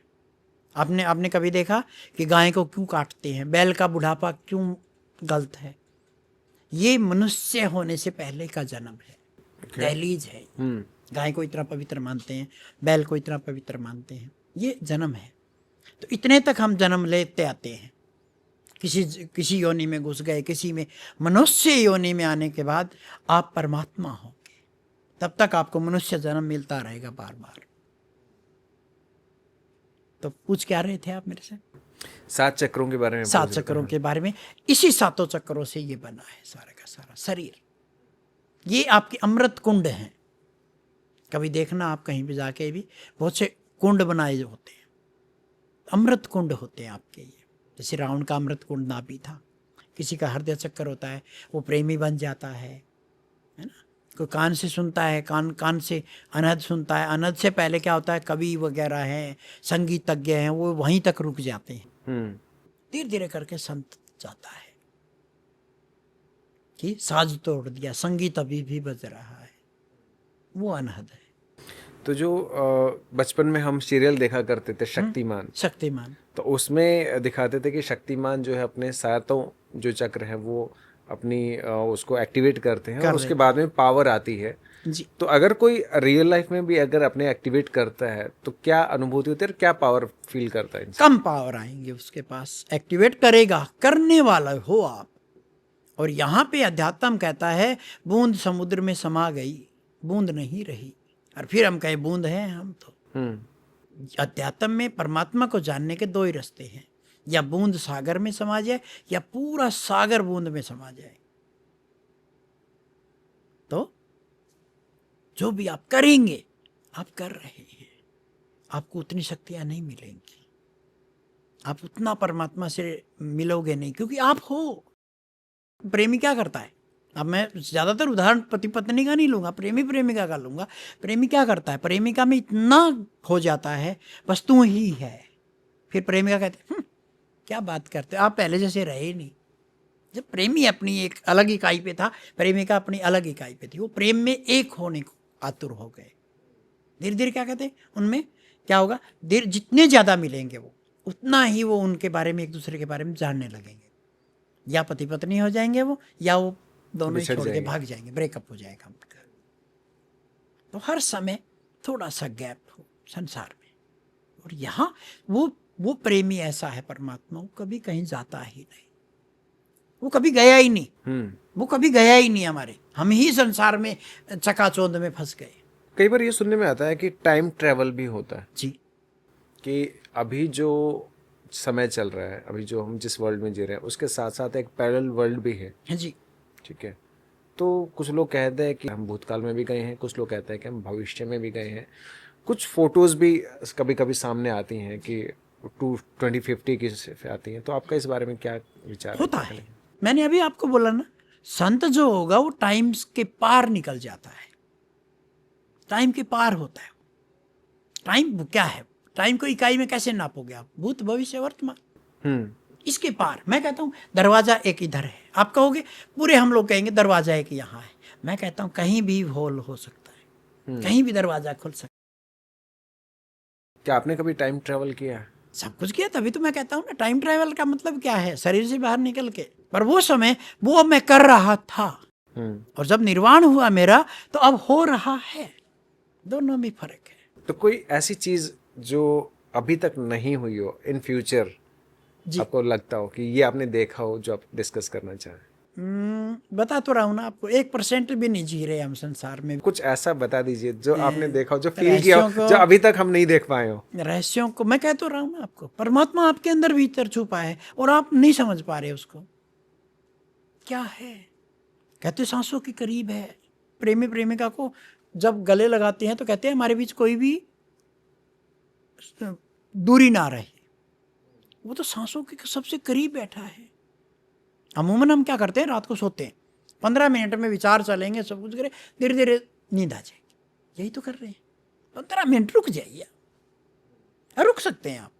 आपने कभी देखा कि गाय को क्यों काटते हैं, बैल का बुढ़ापा क्यों गलत है? ये मनुष्य होने से पहले का जन्म है, दहलीज है। गाय को इतना पवित्र मानते हैं, बैल को इतना पवित्र मानते हैं, ये जन्म है। तो इतने तक हम जन्म लेते आते हैं। किसी योनि में घुस गए, किसी में, मनुष्य योनि में आने के बाद आप परमात्मा होंगे। तब तक आपको मनुष्य जन्म मिलता रहेगा बार बार। तो पूछ क्या रहे थे आप मेरे से? 7 चक्रों के बारे में। 7 चक्रों के बारे में। इसी 7 चक्रों से ये बना है सारा का सारा शरीर। ये आपके अमृत कुंड हैं। कभी देखना आप कहीं भी जाके भी, बहुत से कुंड बनाए जो होते हैं, अमृत कुंड होते हैं आपके। ये जैसे रावण का अमृत कुंड नाभि था, किसी का हृदय चक्कर होता है वो प्रेमी बन जाता है ना। कोई कान से सुनता है, कान कान से अनहद सुनता है। अनहद से पहले क्या होता है, कवि वगैरह हैं, संगीतज्ञ हैं, वो वहीं तक रुक जाते हैं। धीरे धीरे करके संत जाता है कि साज तोड़ दिया, संगीत अभी भी बज रहा है, वो अनहद है। तो जो बचपन में हम सीरियल देखा करते थे शक्तिमान, शक्तिमान, तो उसमें दिखाते थे कि शक्तिमान जो है अपने सातों जो चक्र है वो अपनी उसको एक्टिवेट करते हैं और उसके बाद में पावर आती है जी। तो अगर कोई रियल लाइफ में भी अगर अपने एक्टिवेट करता है तो क्या अनुभूति होती है और क्या पावर फील करता है इंसान? कम पावर आएंगे उसके पास, एक्टिवेट करेगा, करने वाला हो आप। और यहाँ पे अध्यात्म कहता है बूंद समुद्र में समा गई, बूंद नहीं रही। और फिर हम कहें बूंद हैं हम तो। अध्यात्म में परमात्मा को जानने के दो ही रास्ते हैं, या बूंद सागर में समा जाए या पूरा सागर बूंद में समा जाए। तो जो भी आप करेंगे, आप कर रहे हैं, आपको उतनी शक्तियां नहीं मिलेंगी, आप उतना परमात्मा से मिलोगे नहीं, क्योंकि आप हो। प्रेमी क्या करता है, अब मैं ज़्यादातर उदाहरण पति पत्नी का नहीं लूँगा, प्रेमी प्रेमिका का लूँगा। प्रेमी क्या करता है, प्रेमिका में इतना हो जाता है बस तू ही है। फिर प्रेमिका कहते क्या बात करते हो, आप पहले जैसे रहे ही नहीं। जब प्रेमी अपनी एक अलग इकाई पे था, प्रेमिका अपनी अलग इकाई पे थी, वो प्रेम में एक होने को आतुर हो गए। धीरे धीरे क्या कहते हैं, उनमें क्या होगा, देर जितने ज़्यादा मिलेंगे वो उतना ही वो उनके बारे में, एक दूसरे के बारे में जानने लगेंगे। या पति पत्नी हो जाएंगे वो, या वो दोनों ही छोड़ के भाग जाएंगे, ब्रेकअप हो जाएगा उनका। तो हर समय थोड़ा सा गैप हो संसार में। और यहाँ वो प्रेमी ऐसा है परमात्मा, वो कभी कहीं जाता ही नहीं, वो कभी गया ही नहीं, वो कभी गया ही नहीं हमारे, हम ही संसार में चकाचौंध में फंस गए। कई बार ये सुनने में आता है कि टाइम ट्रेवल भी होता है जी, कि अभी जो समय चल रहा है, अभी जो हम जिस वर्ल्ड में जी रहे हैं उसके साथ साथ एक पैरेलल वर्ल्ड भी है। जी, ठीक है, तो कुछ लोग कहते हैं कि हम भूतकाल में भी गए हैं, कुछ लोग कहते हैं कि हम भविष्य में भी गए हैं। कुछ फोटोज भी कभी कभी सामने आती हैं कि 2050 की आती हैं, तो आपका इस बारे में क्या विचार होता है। मैंने अभी आपको बोला ना, संत जो होगा वो टाइम्स के पार निकल जाता है, टाइम के पार होता है। टाइम क्या है, टाइम को इकाई में कैसे नापोगे आप, भूत भविष्य वर्तमान, इसके पार। मैं कहता हूँ दरवाजा एक इधर है, आप कहोगे पूरे, हम लोग कहेंगे दरवाजा एक यहाँ है। मैं कहता हूँ कहीं भी होल हो सकता है, कहीं भी दरवाजा खुल सकता है। क्या आपने कभी टाइम ट्रेवल किया है? सब कुछ किया, तभी तो मैं कहता हूँ ना, टाइम ट्रैवल का मतलब क्या है, शरीर से बाहर निकल के। पर वो समय वो मैं कर रहा था, और जब निर्वाण हुआ मेरा तो अब हो रहा है, दोनों में फर्क है। तो कोई ऐसी चीज जो अभी तक नहीं हुई हो, इन फ्यूचर आपको लगता हो कि ये आपने देखा हो, जो आप डिस्कस करना चाहें? बता तो रहा हूँ ना आपको, 1% भी नहीं जी रहे हम संसार में। कुछ ऐसा बता दीजिए जो आपने देखा हो, जो फील किया हो, जो अभी तक हम नहीं देख पाए हो। रहस्यों को मैं कह तो रहा हूँ ना आपको, परमात्मा आपके अंदर भीतर छुपा है और आप नहीं समझ पा रहे उसको। क्या है, कहते सांसों के करीब है। प्रेमी प्रेमिका को जब गले लगाते हैं तो कहते हैं हमारे बीच कोई भी दूरी ना रहे, वो तो सांसों के सबसे करीब बैठा है। अमूमन हम क्या करते हैं, रात को सोते हैं, 15 मिनट में विचार चलेंगे, सब कुछ करें, धीरे धीरे नींद आ जाएगी। यही तो कर रहे हैं, 15 मिनट रुक जाइए, रुक सकते हैं आप।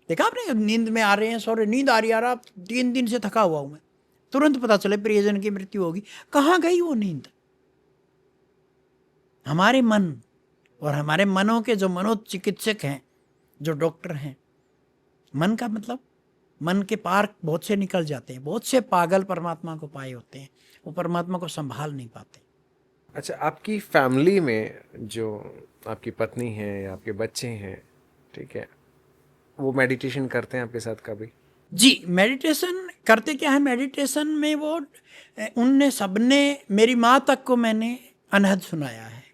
देखा आपने, नींद में आ रहे हैं, सो रहे, नींद आ रही है, आप 3 दिन से थका हुआ हूं मैं, तुरंत पता चले प्रियजन की मृत्यु होगी, कहाँ गई वो नींद? हमारे मन और हमारे मनों के जो मनोचिकित्सक हैं, जो डॉक्टर हैं, मन का मतलब मन के पार बहुत से निकल जाते हैं। बहुत से पागल परमात्मा को पाए होते हैं, वो परमात्मा को संभाल नहीं पाते। अच्छा, आपकी फैमिली में जो आपकी पत्नी है या आपके बच्चे हैं, ठीक है, वो मेडिटेशन करते हैं आपके साथ कभी? जी, मेडिटेशन करते क्या है, मेडिटेशन में वो उनने सबने, मेरी माँ तक को मैंने अनहद सुनाया है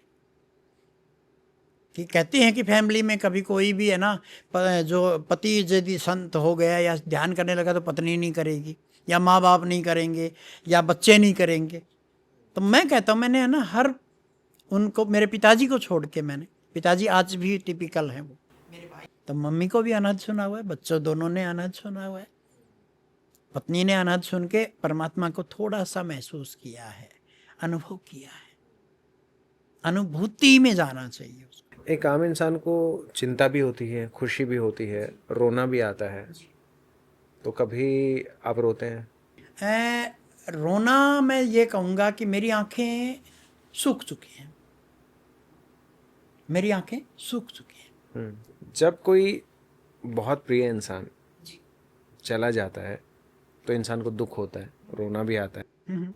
कि कहते हैं कि फैमिली में कभी कोई भी है ना, जो पति यदि संत हो गया या ध्यान करने लगा तो पत्नी नहीं करेगी, या माँ बाप नहीं करेंगे, या बच्चे नहीं करेंगे। तो मैं कहता हूँ, मैंने है ना हर उनको, मेरे पिताजी को छोड़ के, मैंने, पिताजी आज भी टिपिकल हैं वो मेरे भाई, तो मम्मी को भी अनहद सुना हुआ है, बच्चों दोनों ने अनहद सुना हुआ है, पत्नी ने अनहद सुन के परमात्मा को थोड़ा सा महसूस किया है, अनुभव किया है। अनुभूति में जाना चाहिए उसको। एक आम इंसान को चिंता भी होती है, खुशी भी होती है, रोना भी आता है, तो कभी आप रोते हैं? रोना मैं ये कहूँगा कि मेरी आंखें सूख चुकी हैं, मेरी आंखें सूख चुकी हैं। जब कोई बहुत प्रिय इंसान चला जाता है तो इंसान को दुख होता है, रोना भी आता है।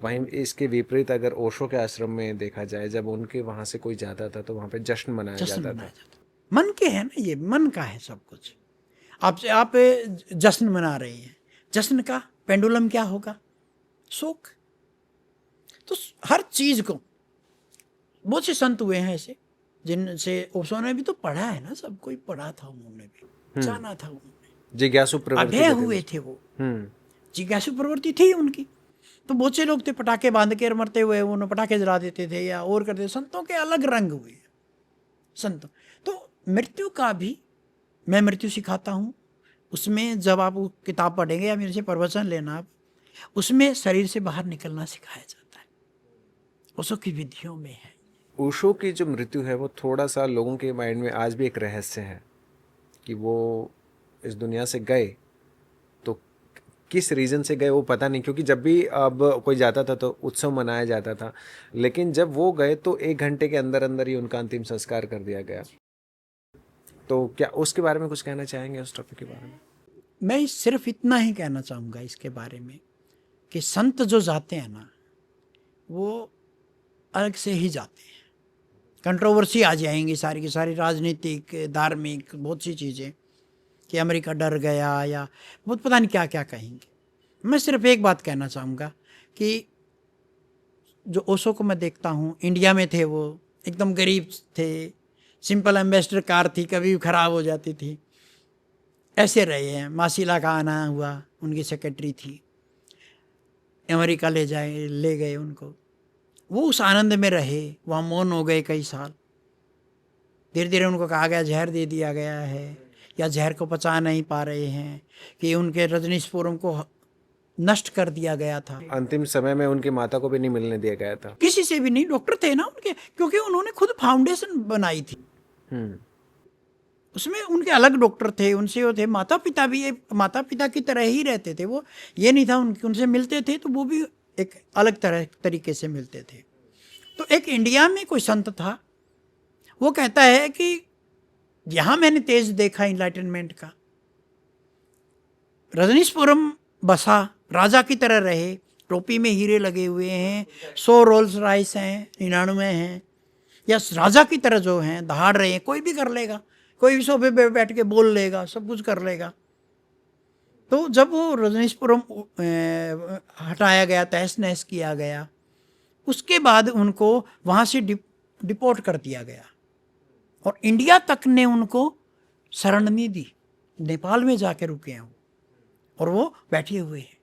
वहीं इसके विपरीत अगर ओशो के आश्रम में देखा जाए, जब उनके वहां से कोई जाता था तो वहां पे जश्न मनाया जश्न जाता मनाया था। जाता, मन के है ना, ये मन का है सब कुछ। आप जश्न मना रहे हैं, जश्न का पेंडुलम क्या होगा? शोक। तो हर चीज को, बहुत से संत हुए हैं ऐसे जिनसे ओशो ने भी तो पढ़ा है ना, सब कोई पढ़ा था, उन्होंने भी जाना था, उन्होंने जिज्ञासु प्रवृत्ति अभय कहते हुए हैं। थे वो, हम्म जिज्ञासु प्रवृत्ति थी उनकी। तो बहुत से लोग थे पटाखे बांध के मरते हुए, उन्होंने पटाखे जला देते थे या और करते। संतों के अलग रंग हुए संत। तो मृत्यु का भी मैं मृत्यु सिखाता हूँ, उसमें जब आप वो किताब पढ़ेंगे या मेरे से प्रवचन लेना, आप उसमें शरीर से बाहर निकलना सिखाया जाता है, ओशो की विधियों में है। ओशो की जो मृत्यु है वो थोड़ा सा लोगों के माइंड में आज भी एक रहस्य है कि वो इस दुनिया से गए तो किस रीजन से गए वो पता नहीं, क्योंकि जब भी अब कोई जाता था तो उत्सव मनाया जाता था, लेकिन जब वो गए तो 1 घंटे के अंदर अंदर ही उनका अंतिम संस्कार कर दिया गया। तो क्या उसके बारे में कुछ कहना चाहेंगे, उस टॉपिक के बारे में? मैं सिर्फ इतना ही कहना चाहूँगा इसके बारे में कि संत जो जाते हैं ना, वो अलग से ही जाते हैं। कंट्रोवर्सी आ जाएंगी सारी की सारी, राजनीतिक, धार्मिक, बहुत सी चीज़ें, कि अमेरिका डर गया या बहुत पता नहीं क्या क्या कहेंगे। मैं सिर्फ एक बात कहना चाहूँगा कि जो ओशो को मैं देखता हूँ, इंडिया में थे वो, एकदम गरीब थे, सिंपल एम्बेसडर कार थी, कभी भी ख़राब हो जाती थी, ऐसे रहे हैं। मासिला का आना हुआ, उनकी सेक्रेटरी थी, अमेरिका ले गए उनको, वो उस आनंद में रहे, वहाँ मौन हो गए कई साल। धीरे धीरे उनको कहा गया, जहर दे दिया गया है, या जहर को पचा नहीं पा रहे हैं, कि उनके रजनीशपुरम को नष्ट कर दिया गया था। अंतिम समय में उनकी माता को भी नहीं मिलने दिया गया था। किसी से भी नहीं, डॉक्टर थे ना उनके, क्योंकि उन्होंने खुद फाउंडेशन बनाई थी, उसमें उनके अलग डॉक्टर थे, उनसे वो थे। माता पिता भी माता पिता की तरह ही रहते थे वो, ये नहीं था उनसे मिलते थे तो वो भी एक अलग तरीके से मिलते थे। तो एक इंडिया में कोई संत था, वो कहता है कि यहाँ मैंने तेज देखा इनलाइटनमेंट का, रजनीशपुरम बसा, राजा की तरह रहे, टोपी में हीरे लगे हुए हैं, 100 रोल्स राइस हैं, 99 हैं, या राजा की तरह जो हैं दहाड़ रहे हैं, कोई भी कर लेगा, कोई भी सोफे पे बैठ के बोल लेगा, सब कुछ कर लेगा। तो जब वो रजनीशपुरम हटाया गया, तहस नहस किया गया, उसके बाद उनको वहाँ से डिपोर्ट कर दिया गया, और इंडिया तक ने उनको शरण नहीं दी, नेपाल में जाके रुके हैं वो, और वो बैठे हुए हैं।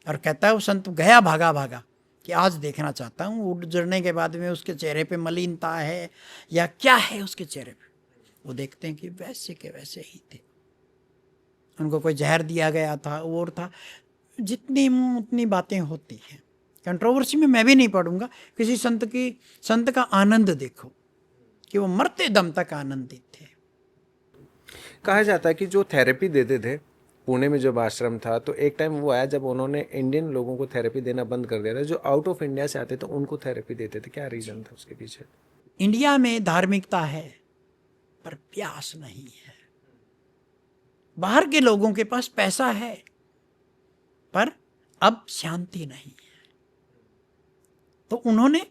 और कहता है वो संत गया भागा भागा कि आज देखना चाहता हूँ, गुजरने के बाद में उसके चेहरे पे मलिनता है या क्या है उसके चेहरे पे। वो देखते हैं कि वैसे के वैसे ही थे, उनको कोई जहर दिया गया था और था, जितनी मुँह उतनी बातें होती हैं। कंट्रोवर्सी में मैं भी नहीं पढ़ूंगा। किसी संत का आनंद देखो कि वो मरते दम तक आनंदित थे। कहा जाता है कि जो थेरेपी देते थे, पुणे में जब आश्रम था तो एक टाइम वो आया जब उन्होंने इंडियन लोगों को थेरेपी देना बंद कर दिया था, जो आउट ऑफ इंडिया से आते थे उनको थेरेपी देते थे। क्या रीजन था उसके पीछे? इंडिया में धार्मिकता है पर प्यास नहीं है, बाहर के लोगों के पास पैसा है पर अब शांति नहीं है। तो उन्होंने,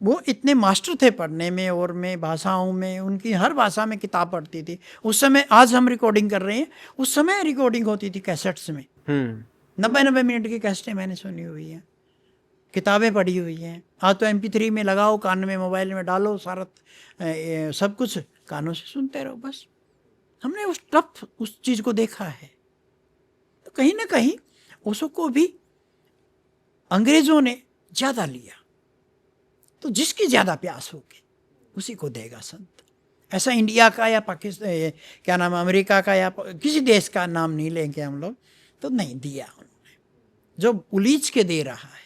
वो इतने मास्टर थे पढ़ने में और में भाषाओं में, उनकी हर भाषा में किताब पढ़ती थी उस समय। आज हम रिकॉर्डिंग कर रहे हैं, उस समय रिकॉर्डिंग होती थी कैसेट्स में, 90 मिनट की कैसेटें मैंने सुनी हुई हैं, किताबें पढ़ी हुई हैं। आज तो MP3 में लगाओ, कान में मोबाइल में डालो, सारा सब कुछ कानों से सुनते रहो बस। हमने उस चीज़ को देखा है। तो कहीं ना कहीं ओशो को भी अंग्रेज़ों ने ज़्यादा लिया, तो जिसकी ज़्यादा प्यास होगी उसी को देगा संत। ऐसा इंडिया का या पाकिस्तान, क्या नाम, अमेरिका का या किसी देश का नाम नहीं लेंगे हम लोग, तो नहीं दिया उन्होंने। जो उलीच के दे रहा है,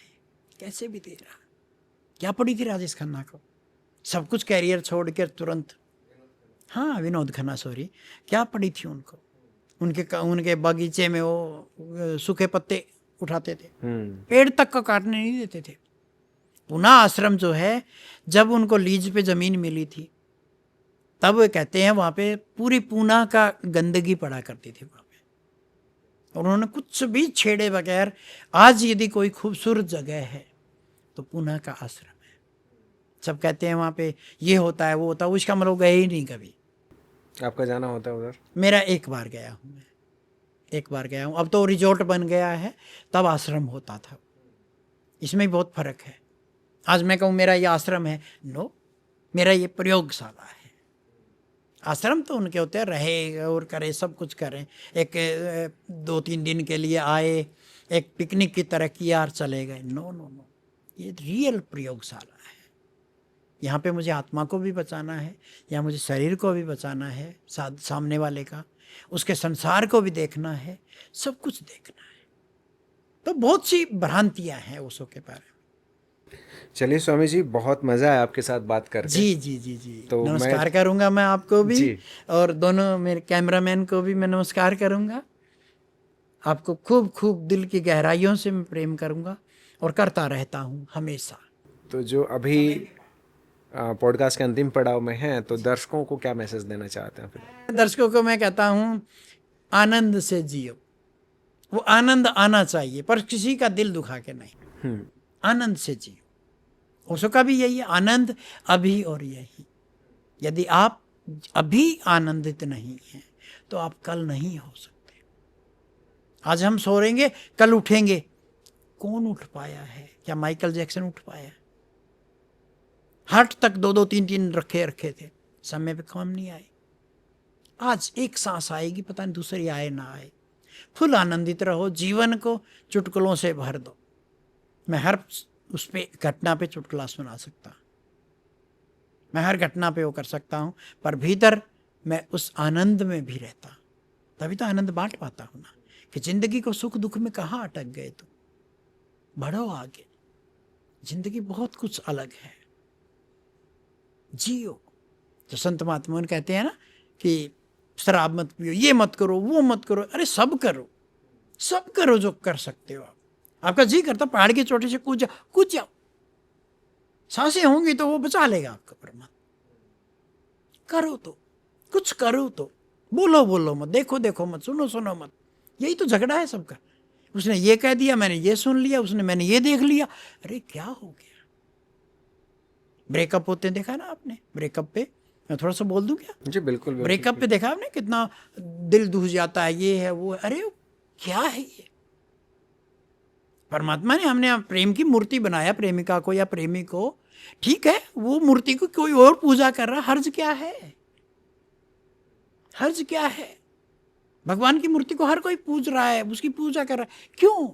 कैसे भी दे रहा। क्या पड़ी थी राजेश खन्ना को, सब कुछ कैरियर छोड़ कर तुरंत, हाँ विनोद खन्ना, सॉरी, क्या पड़ी थी उनको, उनके बगीचे में वो सूखे पत्ते उठाते थे, पेड़ तक को काटने नहीं देते थे। पूना आश्रम जो है, जब उनको लीज पे ज़मीन मिली थी, तब वे कहते हैं वहाँ पे पूरी पूना का गंदगी पड़ा करती थी वहाँ पे, और उन्होंने कुछ भी छेड़े बगैर, आज यदि कोई खूबसूरत जगह है तो पूना का आश्रम है। सब कहते हैं वहाँ पे ये होता है वो होता है, उसका मतलब गए ही नहीं कभी। आपका जाना होता है उधर? मेरा एक बार गया हूँ, मैं एक बार गया हूँ। अब तो रिजॉर्ट बन गया है, तब आश्रम होता था। इसमें भी बहुत फर्क है। आज मैं कहूँ मेरा ये आश्रम है, नो, मेरा ये प्रयोगशाला है। आश्रम तो उनके होते हैं, रहे और करे, सब कुछ करें, एक 2-3 दिन के लिए आए, एक पिकनिक की तरह किया और चले गए। नो नो नो, ये रियल प्रयोगशाला है। यहाँ पे मुझे आत्मा को भी बचाना है, या मुझे शरीर को भी बचाना है, सामने वाले का, उसके संसार को भी देखना है, सब कुछ देखना है। तो बहुत सी भ्रांतियाँ हैं उसों के बारे में। चलिए स्वामी जी, बहुत मज़ा आया आपके साथ बात करके। जी जी जी जी, तो नमस्कार करूँगा मैं आपको भी जी। और दोनों मेरे कैमरामैन को भी मैं नमस्कार करूँगा। आपको खूब खूब दिल की गहराइयों से मैं प्रेम करूँगा और करता रहता हूँ हमेशा। तो जो अभी पॉडकास्ट के अंतिम पड़ाव में हैं, तो दर्शकों को क्या मैसेज देना चाहते हैं फिर? दर्शकों को मैं कहता हूँ, आनंद से जियो। वो आनंद आना चाहिए, पर किसी का दिल दुखा के नहीं। आनंद से जियो। उसका भी यही है, आनंद अभी और यही। यदि आप अभी आनंदित नहीं हैं तो आप कल नहीं हो सकते। आज हम सो रहेंगे, कल उठेंगे। कौन उठ पाया है? क्या माइकल जैक्सन उठ पाया? हार्ट तक 2-2, 3-3 रखे थे, समय पे काम नहीं आए। आज एक सांस आएगी, पता नहीं दूसरी आए ना आए। फुल आनंदित रहो, जीवन को चुटकुलों से भर दो। मैं हर उस पे घटना पे चुटकुला सुना सकता, मैं हर घटना पे वो कर सकता हूँ, पर भीतर मैं उस आनंद में भी रहता। तभी तो आनंद बांट पाता हूँ ना, कि जिंदगी को सुख दुख में कहाँ अटक गए तुम, बढ़ो आगे। जिंदगी बहुत कुछ अलग है, जियो। जो संत महात्मा कहते हैं ना कि शराब मत पियो, ये मत करो, वो मत करो। अरे सब करो, सब करो जो कर सकते हो आप। आपका जी करता पहाड़ की चोटी से कूद जाओ। सांसें होंगी तो वो बचा लेगा आपका परमात्मा। करो तो, कुछ करो तो, बोलो मत, देखो मत, सुनो मत। यही तो झगड़ा है सबका। उसने ये कह दिया, मैंने ये सुन लिया, मैंने ये देख लिया। अरे क्या हो गया? ब्रेकअप होते देखा ना आपने? ब्रेकअप पे मैं थोड़ा सा बोल दूं क्या? जी बिल्कुल। ब्रेकअप पे देखा आपने कितना दिल दुख जाता है, ये है वो। अरे क्या है ये? परमात्मा ने, हमने प्रेम की मूर्ति बनाया, प्रेमिका को या प्रेमी को, ठीक है, वो मूर्ति को कोई और पूजा कर रहा, हर्ज क्या है? हर्ज क्या है? भगवान की मूर्ति को हर कोई पूज रहा है, उसकी पूजा कर रहा है, क्यों?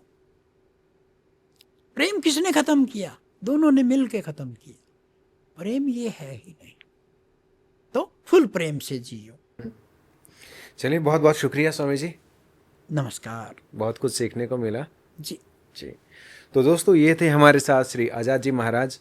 प्रेम किसने खत्म किया? दोनों ने मिल के खत्म किया। प्रेम ये है ही नहीं। तो फुल प्रेम से जियो। चलिए, बहुत बहुत शुक्रिया स्वामी जी। नमस्कार। बहुत कुछ सीखने को मिला जी जी। तो दोस्तों, ये थे हमारे साथ श्री आज़ाद जी महाराज।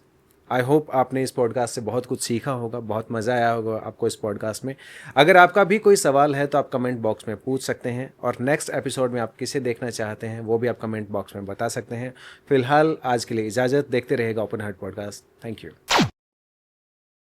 आई होप आपने इस पॉडकास्ट से बहुत कुछ सीखा होगा, बहुत मज़ा आया होगा आपको इस पॉडकास्ट में। अगर आपका भी कोई सवाल है तो आप कमेंट बॉक्स में पूछ सकते हैं, और नेक्स्ट एपिसोड में आप किसे देखना चाहते हैं वो भी आप कमेंट बॉक्स में बता सकते हैं। फिलहाल आज के लिए इजाज़त। देखते रहेगा open heart podcast. Thank you.